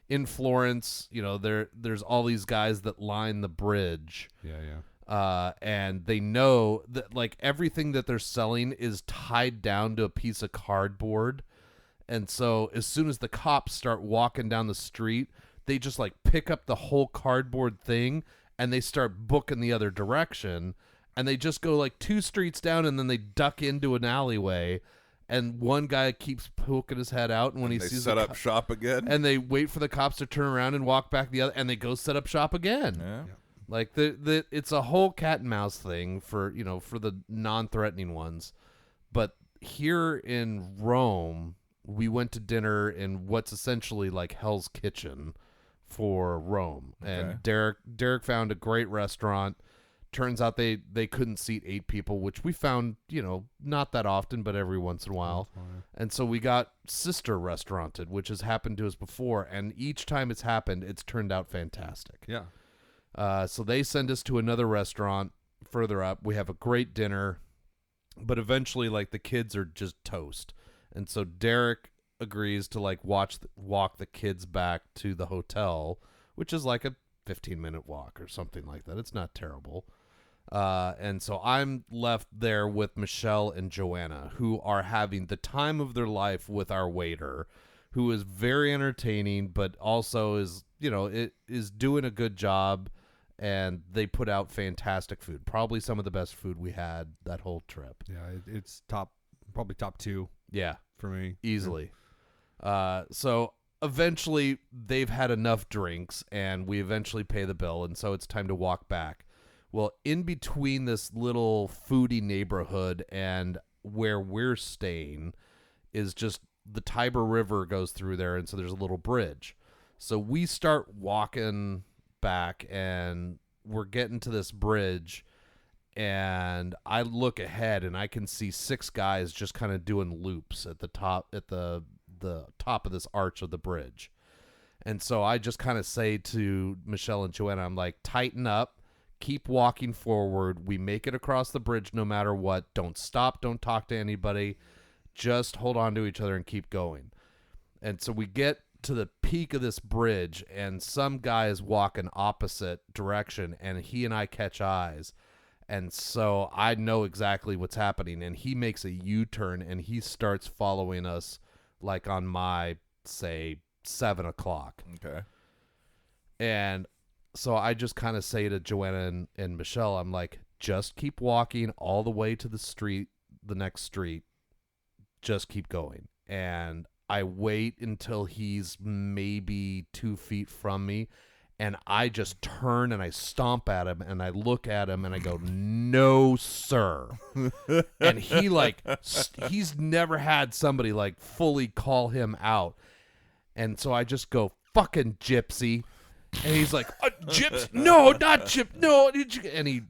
in Florence, there's all these guys that line the bridge. Yeah. And they know that like everything that they're selling is tied down to a piece of cardboard. And so as soon as the cops start walking down the street, they just like pick up the whole cardboard thing and they start booking the other direction. And they just go like 2 streets down and then they duck into an alleyway. And one guy keeps poking his head out, and when he sees set up shop again, and they wait for the cops to turn around and walk back the other, and they go set up shop again. Yeah. Like it's a whole cat and mouse thing for for the non-threatening ones. But here in Rome, we went to dinner in what's essentially like Hell's Kitchen for Rome, and Derek found a great restaurant. Turns out they couldn't seat 8 people, which we found, not that often, but every once in a while. And so we got sister restauranted, which has happened to us before. And each time it's happened, it's turned out fantastic. Yeah. So they send us to another restaurant further up. We have a great dinner, but eventually, like, the kids are just toast. And so Derek agrees to, like, walk the kids back to the hotel, which is like a 15-minute walk or something like that. It's not terrible. And so I'm left there with Michelle and Joanna, who are having the time of their life with our waiter, who is very entertaining, but also is, is doing a good job, and they put out fantastic food. Probably some of the best food we had that whole trip. Yeah, it's probably top 2. Yeah, for me, easily. So eventually they've had enough drinks, and we eventually pay the bill, and so it's time to walk back. Well, in between this little foodie neighborhood and where we're staying is just the Tiber River goes through there, and so there's a little bridge. So we start walking back, and we're getting to this bridge, and I look ahead, and I can see 6 guys just kind of doing loops at the top of this arch of the bridge. And so I just kind of say to Michelle and Joanna, I'm like, tighten up. Keep walking forward. We make it across the bridge no matter what. Don't stop. Don't talk to anybody. Just hold on to each other and keep going. And so we get to the peak of this bridge, and some guy is walking opposite direction, and he and I catch eyes. And so I know exactly what's happening. And he makes a U-turn, and he starts following us like on my, say, 7 o'clock. Okay. And so I just kind of say to Joanna and Michelle, I'm like, just keep walking all the way to the next street. Just keep going. And I wait until he's maybe 2 feet from me, and I just turn and I stomp at him, and I look at him and I go, no, sir. And he he's never had somebody like fully call him out. And so I just go, fucking gypsy. And he's like, gypsy? No, not gypsy. No. And he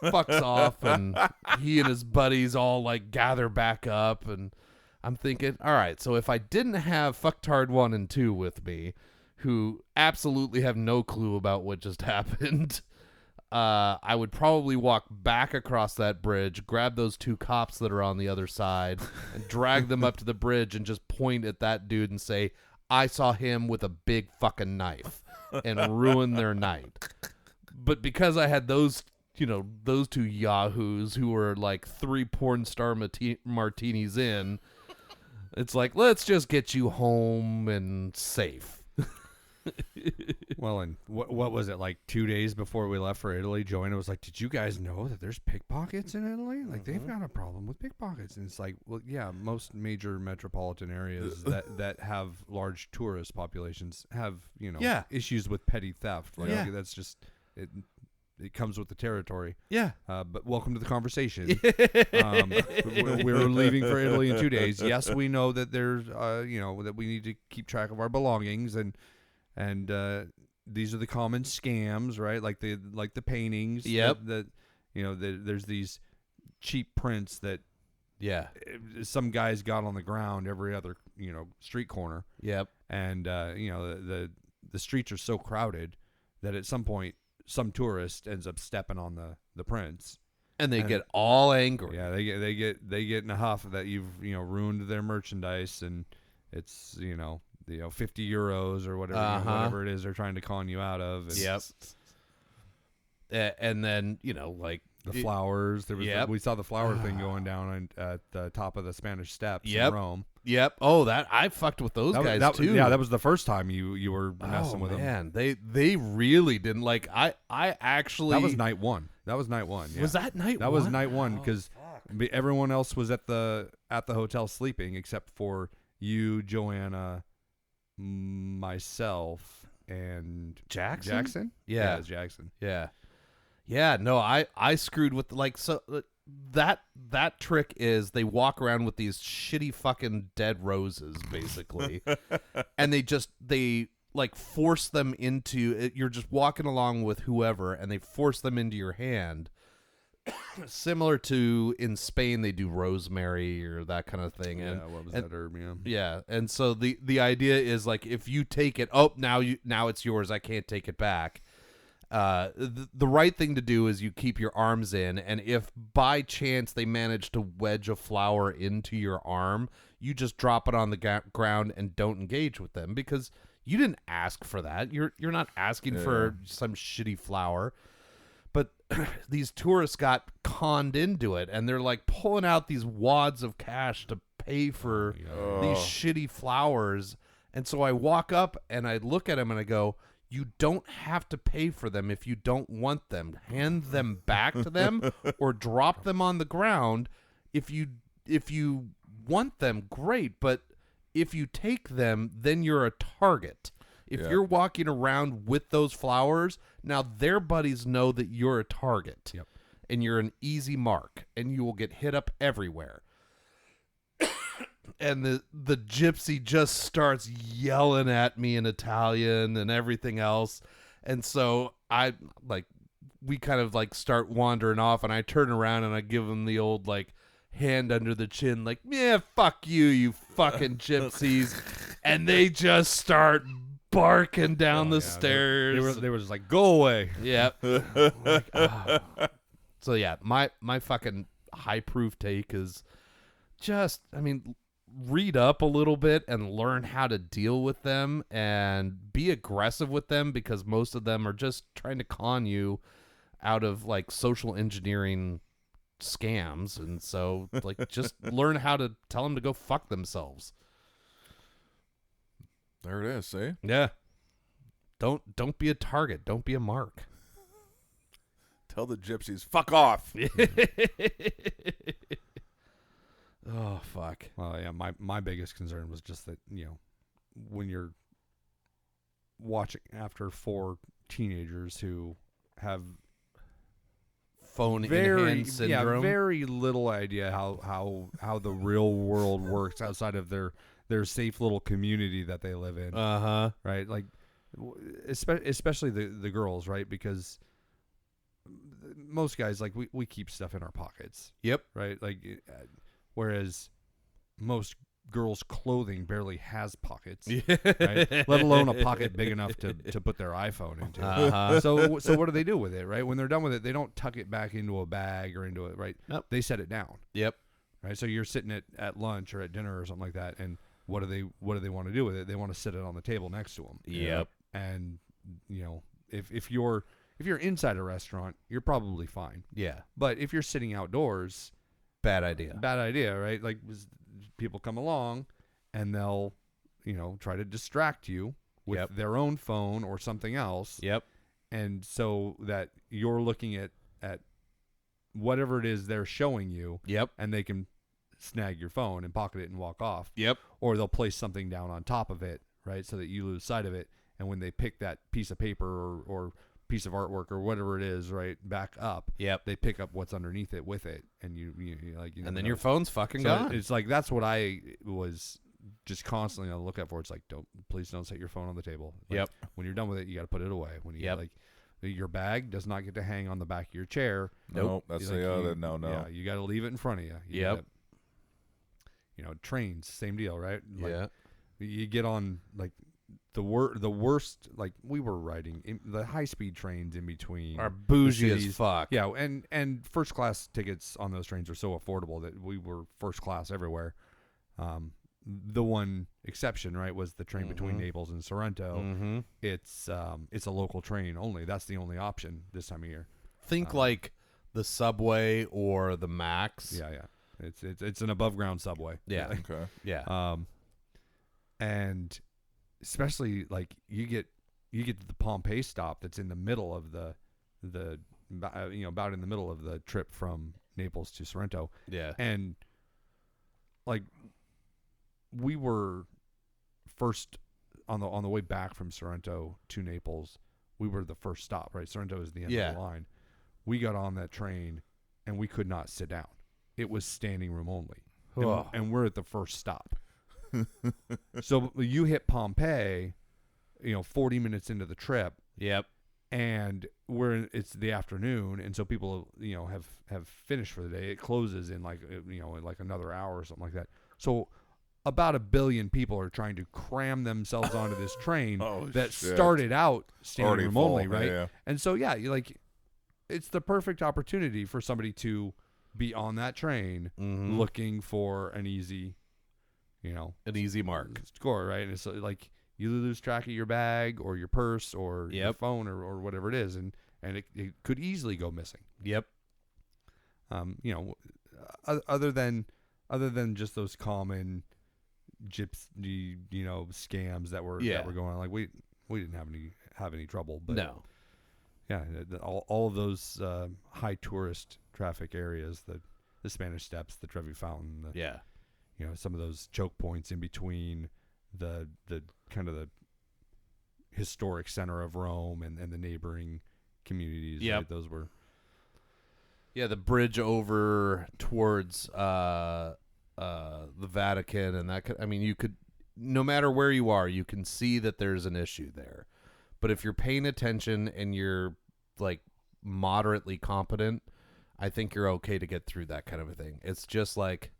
fucks off, and he and his buddies all like gather back up. And I'm thinking, all right, so if I didn't have fucktard 1 and 2 with me, who absolutely have no clue about what just happened, I would probably walk back across that bridge, grab those 2 cops that are on the other side, and drag them up to the bridge and just point at that dude and say, I saw him with a big fucking knife, and ruin their night. But because I had those 2 yahoos who were like 3 porn star martinis in, it's like, let's just get you home and safe. Well, and what was it, like 2 days before we left for Italy, Joanna was like, did you guys know that there's pickpockets in Italy? Like, they've got a problem with pickpockets. And it's like, well, yeah, most major metropolitan areas that have large tourist populations have, issues with petty theft. Like, that's just it comes with the territory. Yeah. But welcome to the conversation. We're leaving for Italy in 2 days. Yes, we know that there's, that we need to keep track of our belongings, and these are the common scams, right? Like the paintings. Yep. There's these cheap prints that some guys got on the ground every other street corner. Yep. And the streets are so crowded that at some point some tourist ends up stepping on the prints, and they get all angry. Yeah, they get in a huff that you've ruined their merchandise, and it's 50 euros or whatever it is they're trying to con you out of. Yep. And then like the flowers. There was we saw the flower thing going down at the top of the Spanish Steps in Rome. Yep. Oh, that I fucked with those guys too. Yeah, that was the first time you were messing with them. Man, they really didn't like. I actually that was night one. Yeah. Was that night? That was night one because everyone else was at the hotel sleeping except for you, Joanna, myself, and Jackson. Yeah, it was Jackson. Yeah, no, I screwed with that trick is they walk around with these shitty fucking dead roses basically, and they force them into it. You're just walking along with whoever, and they force them into your hand. Similar to in Spain, they do rosemary or that kind of thing. And what was that herb? Yeah, and so the idea is like if you take it, now it's yours. I can't take it back. The right thing to do is you keep your arms in, and if by chance they manage to wedge a flower into your arm, you just drop it on the ground and don't engage with them because you didn't ask for that. You're not asking for some shitty flower. But these tourists got conned into it, and they're like pulling out these wads of cash to pay for these shitty flowers. And so I walk up and I look at them and I go, you don't have to pay for them if you don't want them. Hand them back to them or drop them on the ground. If you want them, great. But if you take them, then you're a target. If you're walking around with those flowers, now their buddies know that you're a target. Yep. And you're an easy mark. And you will get hit up everywhere. And the gypsy just starts yelling at me in Italian and everything else. And so we kind of start wandering off, and I turn around and I give him the old hand under the chin, yeah, fuck you fucking gypsies. And they just start barking down the stairs. They were just like, go away. Yep. So yeah, my fucking high proof take is just, read up a little bit and learn how to deal with them and be aggressive with them, because most of them are just trying to con you out of social engineering scams. And so just learn how to tell them to go fuck themselves. There it is, see? Yeah. Don't be a target. Don't be a mark. Tell the gypsies, fuck off. Oh, fuck. Well, yeah, my biggest concern was just that, when you're watching after 4 teenagers who have phone in hand syndrome. Yeah, very little idea how the real world works outside of their safe little community that they live in. Right? Especially the girls, right? Because most guys, we keep stuff in our pockets. Yep. Right? Whereas most girls' clothing barely has pockets, right? Let alone a pocket big enough to put their iPhone into. So what do they do with it, right? When they're done with it, they don't tuck it back into a bag or into it, right? Nope. They set it down. Yep. Right? So you're sitting at lunch or at dinner or something like that, and what do they want to do with it? They want to sit it on the table next to them. Yep. And if you're inside a restaurant, you're probably fine. Yeah. But if you're sitting outdoors, Bad idea, right? People come along and they'll, try to distract you with their own phone or something else. Yep. And so that you're looking at whatever it is they're showing you. Yep. And they can snag your phone and pocket it and walk off. Yep. Or they'll place something down on top of it, right? So that you lose sight of it. And when they pick that piece of paper or piece of artwork or whatever it is, right, back up. Yep. They pick up what's underneath it with it, and you And then your phone's fucking so gone. it's like that's what I was just constantly on the lookout for. It's like, please don't set your phone on the table. Like, Yep. When you're done with it, you got to put it away. When you Yep. like, your bag does not get to hang on the back of your chair. Nope. That's Like, the other no. Yeah, you got to leave it in front of you. Yep. Trains, same deal, right? Like, Yeah. You get on like the worst. Like we were riding the high speed trains in between. Are bougie as cities. fuck. Yeah, and first class tickets on those trains are so affordable that we were first class everywhere. The one exception, right, was the train between Naples and Sorrento. Mm-hmm. It's a local train only. That's the only option this time of year. Think like the subway or the Max. Yeah. It's an above ground subway. Yeah. Okay. Yeah. And especially like you get to the Pompeii stop that's in the middle of the about in the middle of the trip from Naples to Sorrento. Yeah. And like we were first on the way back from Sorrento to Naples. We were the first stop, right? Sorrento is the end of the line. We got on that train and we could not sit down. It was standing room only. And we're at the first stop. So you hit Pompeii, 40 minutes into the trip. Yep. And it's the afternoon, and so people, have finished for the day. It closes in like another hour or something like that. So about 1 billion people are trying to cram themselves onto this train that started out standing room only, right? Yeah. And so it's the perfect opportunity for somebody to be on that train looking for an easy, an easy mark score, right? And it's like you lose track of your bag or your purse or your phone or whatever it is, and it could easily go missing. Yep. Other than just those common gypsy, scams that were going on, like we didn't have any trouble, but no. Yeah, all of those high tourist traffic areas, the Spanish Steps, the Trevi Fountain, some of those choke points in between the kind of the historic center of Rome and the neighboring communities. Yep. Right? Those were. Yeah, the bridge over towards the Vatican and that. You could, no matter where you are, you can see that there's an issue there. But if you're paying attention and you're like moderately competent, I think you're okay to get through that kind of a thing. It's just like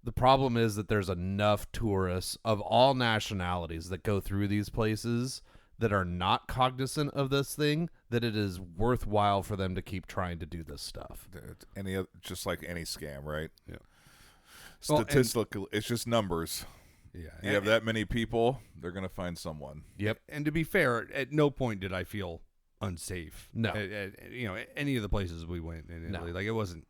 the problem is that there's enough tourists of all nationalities that go through these places that are not cognizant of this thing that it is worthwhile for them to keep trying to do this stuff. Just like any scam, right? Yeah. Statistically, it's just numbers. Yeah. You have that many people, they're going to find someone. Yep. And to be fair, at no point did I feel unsafe. No. At any of the places we went in Italy. Like it wasn't.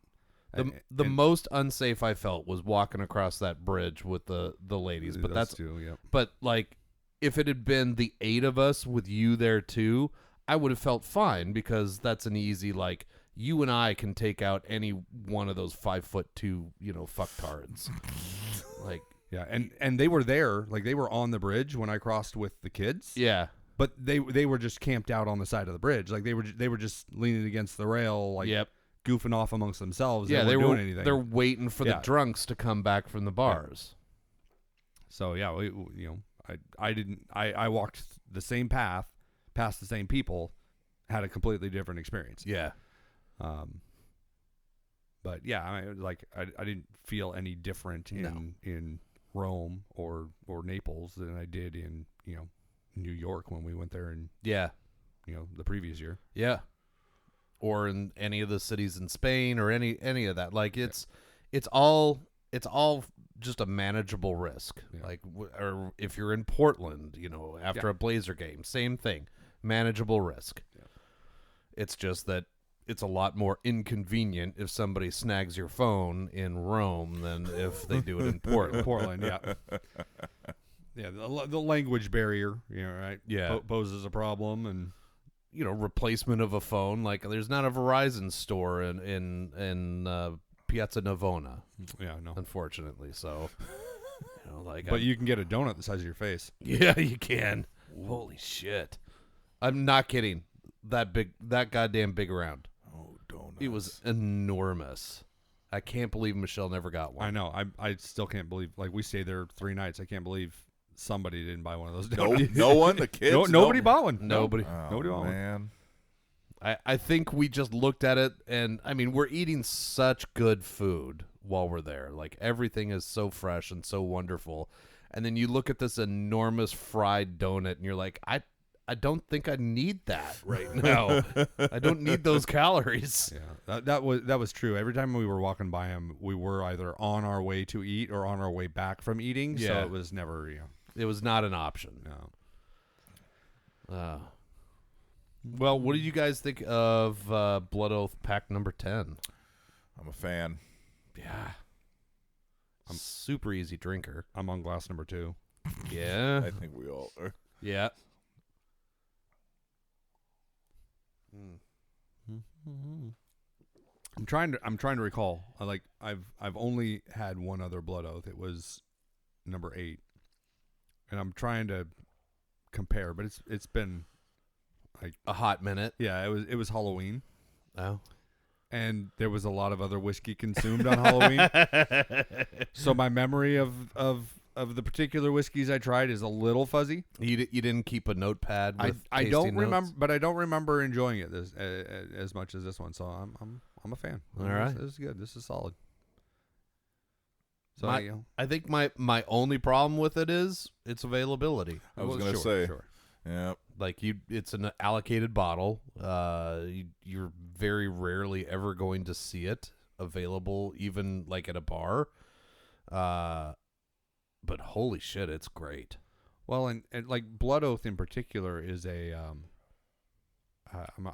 The most unsafe I felt was walking across that bridge with the ladies. But those two, yeah. But like if it had been the 8 of us with you there too, I would have felt fine because that's an easy like you and I can take out any one of those 5'2", fucktards. Like yeah, and they were there, like they were on the bridge when I crossed with the kids. yeah. But they were just camped out on the side of the bridge, like they were just leaning against the rail, like goofing off amongst themselves. Yeah, they weren't doing anything. They're waiting for the drunks to come back from the bars. So yeah, I walked the same path, past the same people, had a completely different experience. Yeah. But yeah, I didn't feel any different in Rome or Naples than I did in New York when we went there in the previous year. Yeah. Or in any of the cities in Spain or any of that. Like it's all just a manageable risk. Yeah. Like or if you're in Portland, after a Blazer game, same thing. Manageable risk. Yeah. It's just that it's a lot more inconvenient if somebody snags your phone in Rome than if they do it in Portland. Portland, yeah. Yeah, the language barrier, right? Yeah. Poses a problem, and replacement of a phone. Like there's not a Verizon store in Piazza Navona. Yeah, no. Unfortunately, so but you can get a donut the size of your face. Yeah, you can. Holy shit. I'm not kidding. that goddamn big around. Oh, donuts. It was enormous. I can't believe Michelle never got one. I know. I still can't believe. Like, we stayed there 3 nights. I can't believe somebody didn't buy one of those donuts. No one. The kids. Nobody bought one. Nobody. Oh, Nobody bought one. man. I think we just looked at it, and I mean, we're eating such good food while we're there. Like, everything is so fresh and so wonderful. And then you look at this enormous fried donut, and you're like, I don't think I need that right now. I don't need those calories. Yeah, that was true. Every time we were walking by him, we were either on our way to eat or on our way back from eating. Yeah. So it was never, It was not an option. no. Well, what did you guys think of Blood Oath Pack number 10? I'm a fan. Yeah. I'm super easy drinker. I'm on glass number 2. Yeah. I think we all are. Yeah. I'm trying to recall. I've only had one other Blood Oath. It was number 8, and I'm trying to compare. But it's been like A hot minute. yeah. It was Halloween, Oh. and there was a lot of other whiskey consumed on Halloween. So my memory of the particular whiskeys I tried is a little fuzzy. You didn't keep a notepad with I tasting don't notes? remember, but I don't remember enjoying it as much as this one. So I'm a fan. All right. This is good. This is solid. So My- I think my only problem with it is its availability. I was well, going to sure, say. sure. Yeah. Like it's an allocated bottle. You're very rarely ever going to see it available, even like at a bar. But holy shit, it's great. Well, and like Blood Oath in particular is a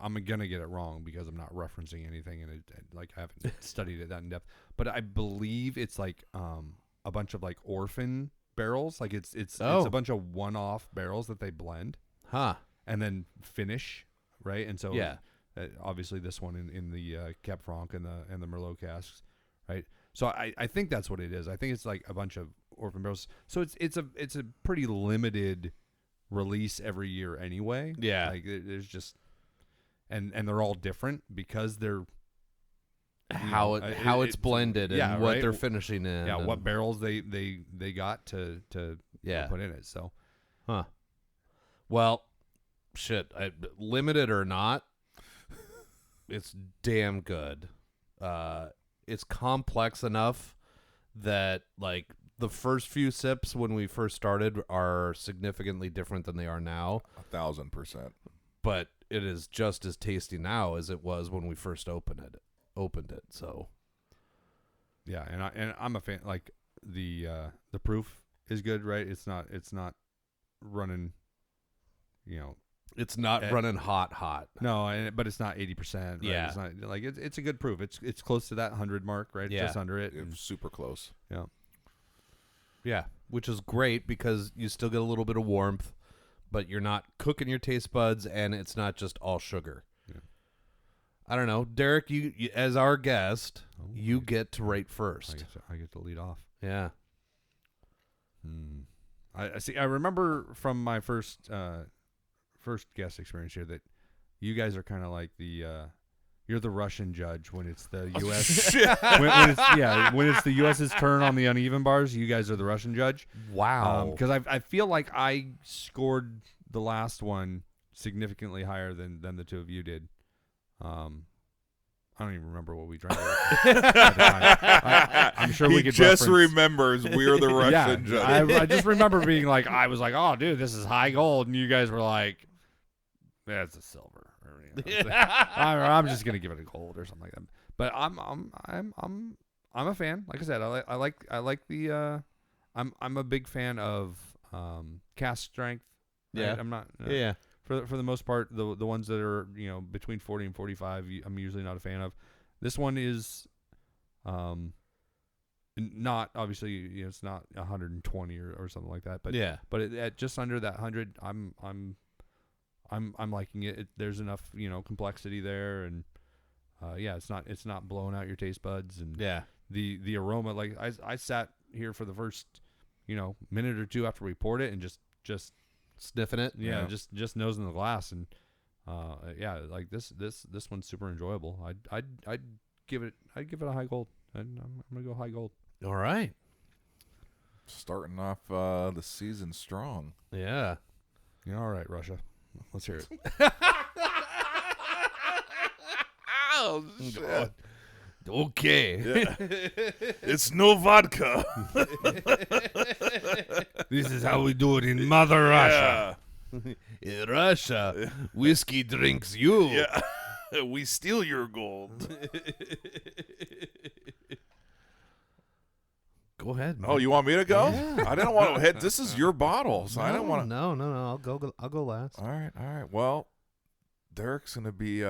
I'm gonna get it wrong because I'm not referencing anything, and like I haven't studied it that in depth. But I believe it's like a bunch of like orphan barrels. Like it's a bunch of one-off barrels that they blend Huh. and then finish, right? And so Yeah. obviously this one in the Cab Franc and the Merlot casks, right? So I think that's what it is. I think it's like a bunch of orphan barrels. So it's a pretty limited release every year anyway. Yeah. Like there's just and they're all different because they're How it's blended and yeah, what right? they're finishing in. yeah, and- what barrels they got to Yeah. put in it. So Huh. Well, shit. Limited or not, it's damn good. It's complex enough that like the first few sips when we first started are significantly different than they are now, 1,000%. but it is just as tasty now as it was when we first opened it. So yeah, and I'm a fan. Like the proof is good, right? It's not running, it's not running hot. No, but it's not 80%. Right? Yeah. It's not like it's a good proof. It's close to that 100 mark, right? Yeah. Just under it. It and- was super close. yeah. Yeah, which is great because you still get a little bit of warmth, but you're not cooking your taste buds, and it's not just all sugar. Yeah. I don't know, Derek. You as our guest, Oh, you get to rate I first. get to lead off. Yeah. I see. I remember from my first guest experience here that you guys are kind of like you're the Russian judge when it's the U.S. when it's the U.S.'s turn on the uneven bars. You guys are the Russian judge. Wow. Because I feel like I scored the last one significantly higher than the two of you did. I don't even remember what we drank. I'm sure He we could just reference- remembers we're the Russian judge. I just remember being like, I was like, oh, dude, this is high gold, and you guys were like, that's a silver. Or, I'm just gonna give it a gold or something like that. But I'm a fan. Like I said, I like the. I'm a big fan of cask strength. Right? Yeah. I'm not. Yeah. For the most part, the ones that are between 40 and 45, I'm usually not a fan of. This one is, not obviously it's not 120 or something like that, but Yeah. but at just under that 100, I'm liking it. There's enough complexity there, and it's not blowing out your taste buds, and Yeah. the aroma. Like I sat here for the first minute or two after we poured it, and just Sniffing it. just nosing the glass, and Yeah, like this one's super enjoyable. I'd give it a high gold. I'm gonna go high gold. All right. Starting off the season strong. Yeah. Yeah, all right, Russia. Let's hear it. Oh, shit. Okay. Yeah. It's no vodka. This is how we do it in Mother Russia. In Russia, whiskey drinks you. Yeah. We steal your gold. Go ahead, man. Oh, you want me to go? Yeah. I didn't want to hit. This is your bottle, so I don't want to. No. I'll go last. All right. Well, Derek's going to be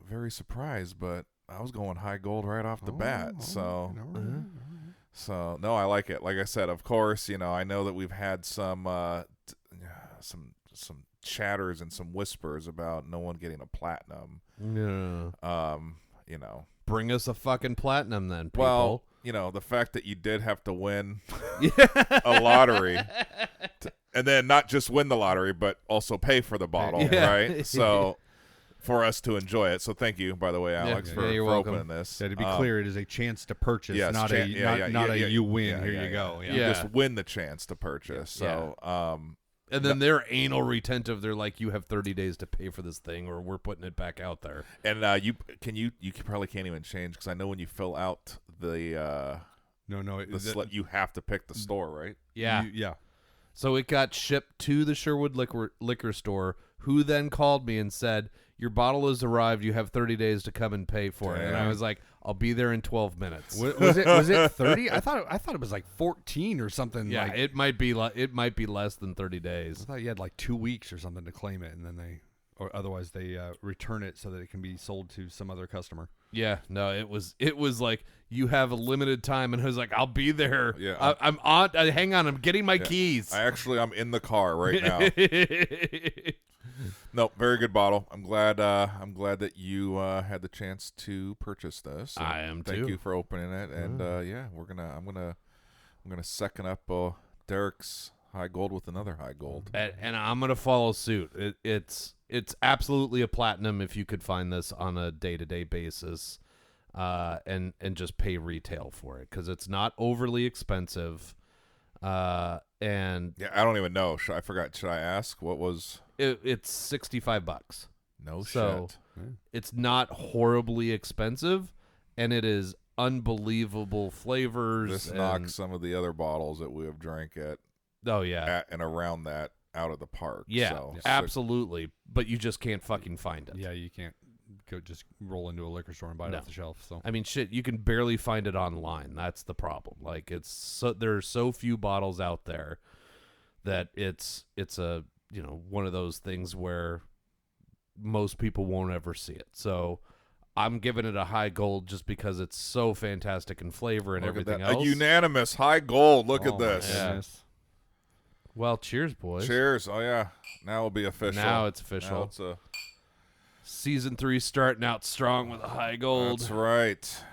very surprised, but I was going high gold right off the bat. So no, I like it. Like I said, of course, I know that we've had some chatters and some whispers about no one getting a platinum. Yeah. Bring us a fucking platinum then, people. Well, the fact that you did have to win a lottery, and then not just win the lottery, but also pay for the bottle, right? So for us to enjoy it. So thank you, by the way, Alex, for opening this. So to be clear, it is a chance to purchase, yes, not a you win. Here you go. You just win the chance to purchase. So, and then they're anal retentive. They're like, you have 30 days to pay for this thing, or we're putting it back out there. And you probably can't even change, because I know when you fill out the slip, you have to pick the store, right? Yeah. Yeah. So it got shipped to the Sherwood liquor store, who then called me and said, your bottle has arrived. You have 30 days to come and pay for it. And I was like, I'll be there in 12 minutes. Was it 30? I thought it was like 14 or something. Yeah, like, it might be less than 30 days. I thought you had like 2 weeks or something to claim it, and then otherwise they return it so that it can be sold to some other customer. Yeah, no, it was like, you have a limited time, and I was like, I'll be there. Yeah, I'm on. Hang on, I'm getting my keys. I'm in the car right now. No, very good bottle. I'm glad that you had the chance to purchase this. I am too. Thank you for opening it, and I'm gonna second up Derek's high gold with another high gold, and I'm gonna follow suit. It's absolutely a platinum if you could find this on a day-to-day basis, and just pay retail for it, because it's not overly expensive. And I don't even know. I forgot. Should I ask? What was? It's $65. No so shit. It's not horribly expensive, and it is unbelievable flavors. This knocks some of the other bottles that we have drank at. Oh yeah, at and around that out of the park. Yeah, so, absolutely. But you just can't fucking find it. Yeah, you can't go just roll into a liquor store and buy it off the shelf. So I mean, shit, you can barely find it online. That's the problem. Like, there are so few bottles out there that it's a one of those things where most people won't ever see it. So I'm giving it a high gold just because it's so fantastic in flavor and everything else. A unanimous high gold. Look at this. Yeah. Well, cheers, boys. Cheers. Oh yeah. Now it'll be official. Now it's official. Now it's Season 3 starting out strong with a high gold. That's right.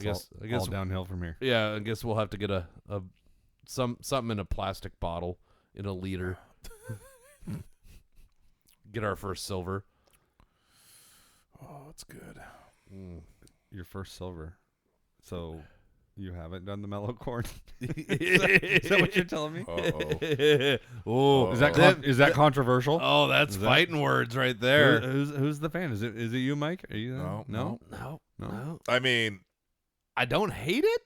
I guess all downhill from here. Yeah, I guess we'll have to get something in a plastic bottle in a liter. Get our first silver. Oh, that's good. Your first silver. So you haven't done the mellow corn? Is that what you're telling me? Oh, is that controversial? Oh, that's fighting words right there. Who's the fan? Is it you, Mike? Are you? No. No. I mean, I don't hate it,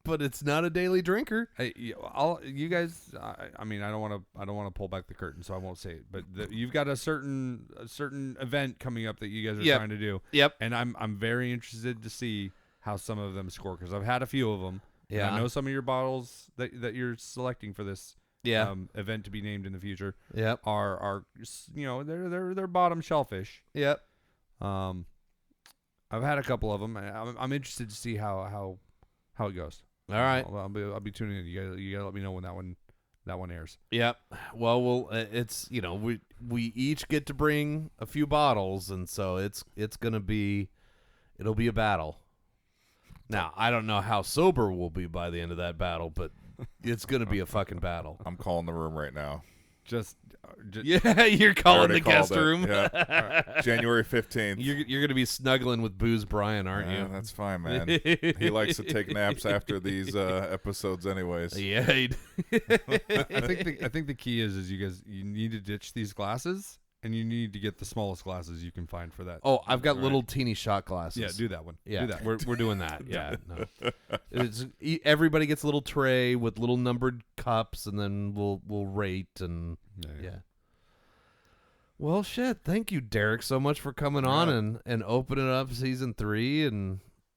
but it's not a daily drinker. You guys. I mean, I don't want to pull back the curtain, so I won't say it. But you've got a certain event coming up that you guys are trying to do. Yep. And I'm very interested to see how some of them score, because I've had a few of them. Yeah. And I know some of your bottles that you're selecting for this event to be named in the future. Yep. Are they're bottom shelfish. Yep. I've had a couple of them. I'm interested to see how it goes. All right. I'll be tuning in. You gotta let me know when that one airs. Yep. Well, it's we each get to bring a few bottles, and so it'll be a battle. Now, I don't know how sober we'll be by the end of that battle, but it's gonna be a fucking battle. I'm calling the room right now. Just Yeah, you're calling Already the guest called it. room. Yeah. January 15th. You're going to be snuggling with Booze Brian, aren't Yeah, you? that's fine, man. He likes to take naps after these episodes anyways. Yeah. I think the key is you need to ditch these glasses, and you need to get the smallest glasses you can find for that. Oh, I've got Right. little teeny shot glasses. Yeah, do that one. Yeah, Do that. we're doing that. Yeah, no. Everybody gets a little tray with little numbered cups, and then we'll rate and yeah. Well, shit. Thank you, Derek, so much for coming on and opening up season 3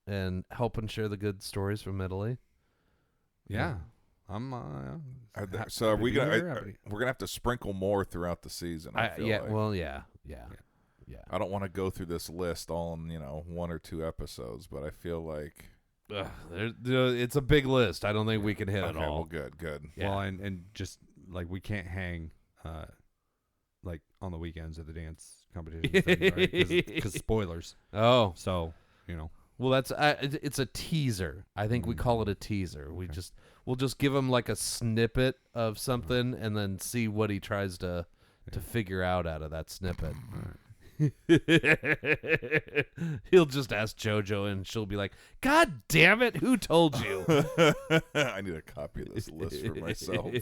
and helping share the good stories from Italy. Yeah. I'm So are we gonna? happy. We're gonna have to sprinkle more throughout the season. I feel Yeah. like. Well, yeah. I don't want to go through this list all in 1 or 2 episodes, but I feel like It's a big list. I don't think we can hit it okay, all. well, good. Yeah. Well, and just like we can't hang like on the weekends at the dance competition because spoilers. Oh, So well, that's it's a teaser. I think we call it a teaser. We'll just give him like a snippet of something and then see what he tries to figure out of that snippet. He'll just ask JoJo and she'll be like, "God damn it, who told you?" I need a copy of this list for myself.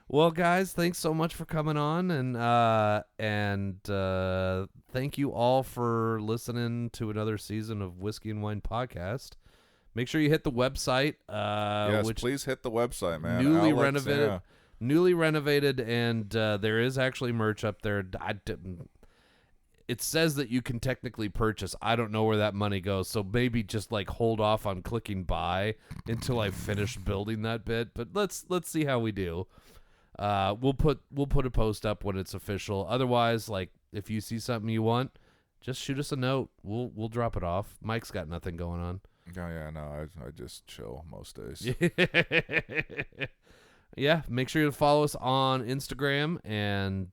Well, guys, thanks so much for coming on, and thank you all for listening to another season of Whiskey and Wine Podcast. Make sure you hit the website. Yes, which please hit the website, man. newly Alex, renovated. yeah. Newly renovated, and there is actually merch up there. It says that you can technically purchase. I don't know where that money goes, so maybe just like hold off on clicking buy until I finish building that bit. But let's see how we do. We'll put a post up when it's official. Otherwise, like if you see something you want, just shoot us a note. We'll drop it off. Mike's got nothing going on. Oh, yeah, no, I just chill most days. Yeah, make sure you follow us on Instagram and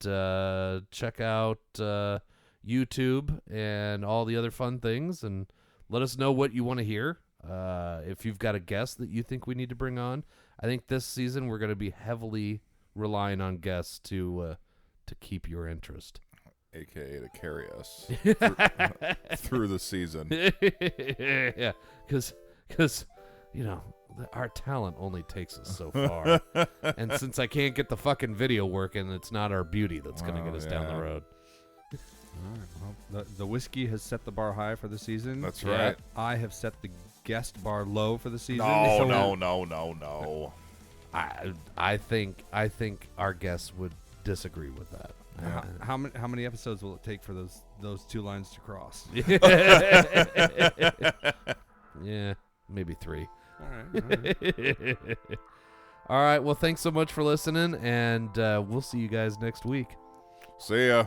check out YouTube and all the other fun things, and let us know what you want to hear. If you've got a guest that you think we need to bring on, I think this season we're going to be heavily relying on guests to keep your interest, AKA to carry us through the season. Yeah, because our talent only takes us so far, and since I can't get the fucking video working, it's not our beauty that's going to get us down the road. All right. Well, the whiskey has set the bar high for the season. That's Yeah. right. I have set the guest bar low for the season. No. I think our guests would disagree with that. How many episodes will it take for those two lines to cross? Yeah, maybe 3. All right. All right. Well, thanks so much for listening, and we'll see you guys next week. See ya.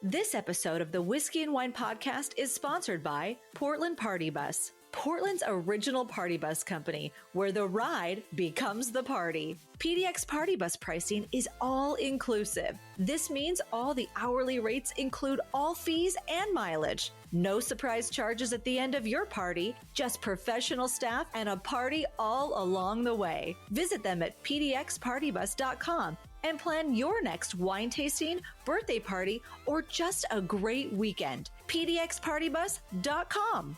This episode of the Whiskey and Wine Podcast is sponsored by Portland Party Bus, Portland's original party bus company, where the ride becomes the party. PDX Party Bus pricing is all inclusive. This means all the hourly rates include all fees and mileage. No surprise charges at the end of your party, just professional staff and a party all along the way. Visit them at pdxpartybus.com and plan your next wine tasting, birthday party, or just a great weekend. pdxpartybus.com.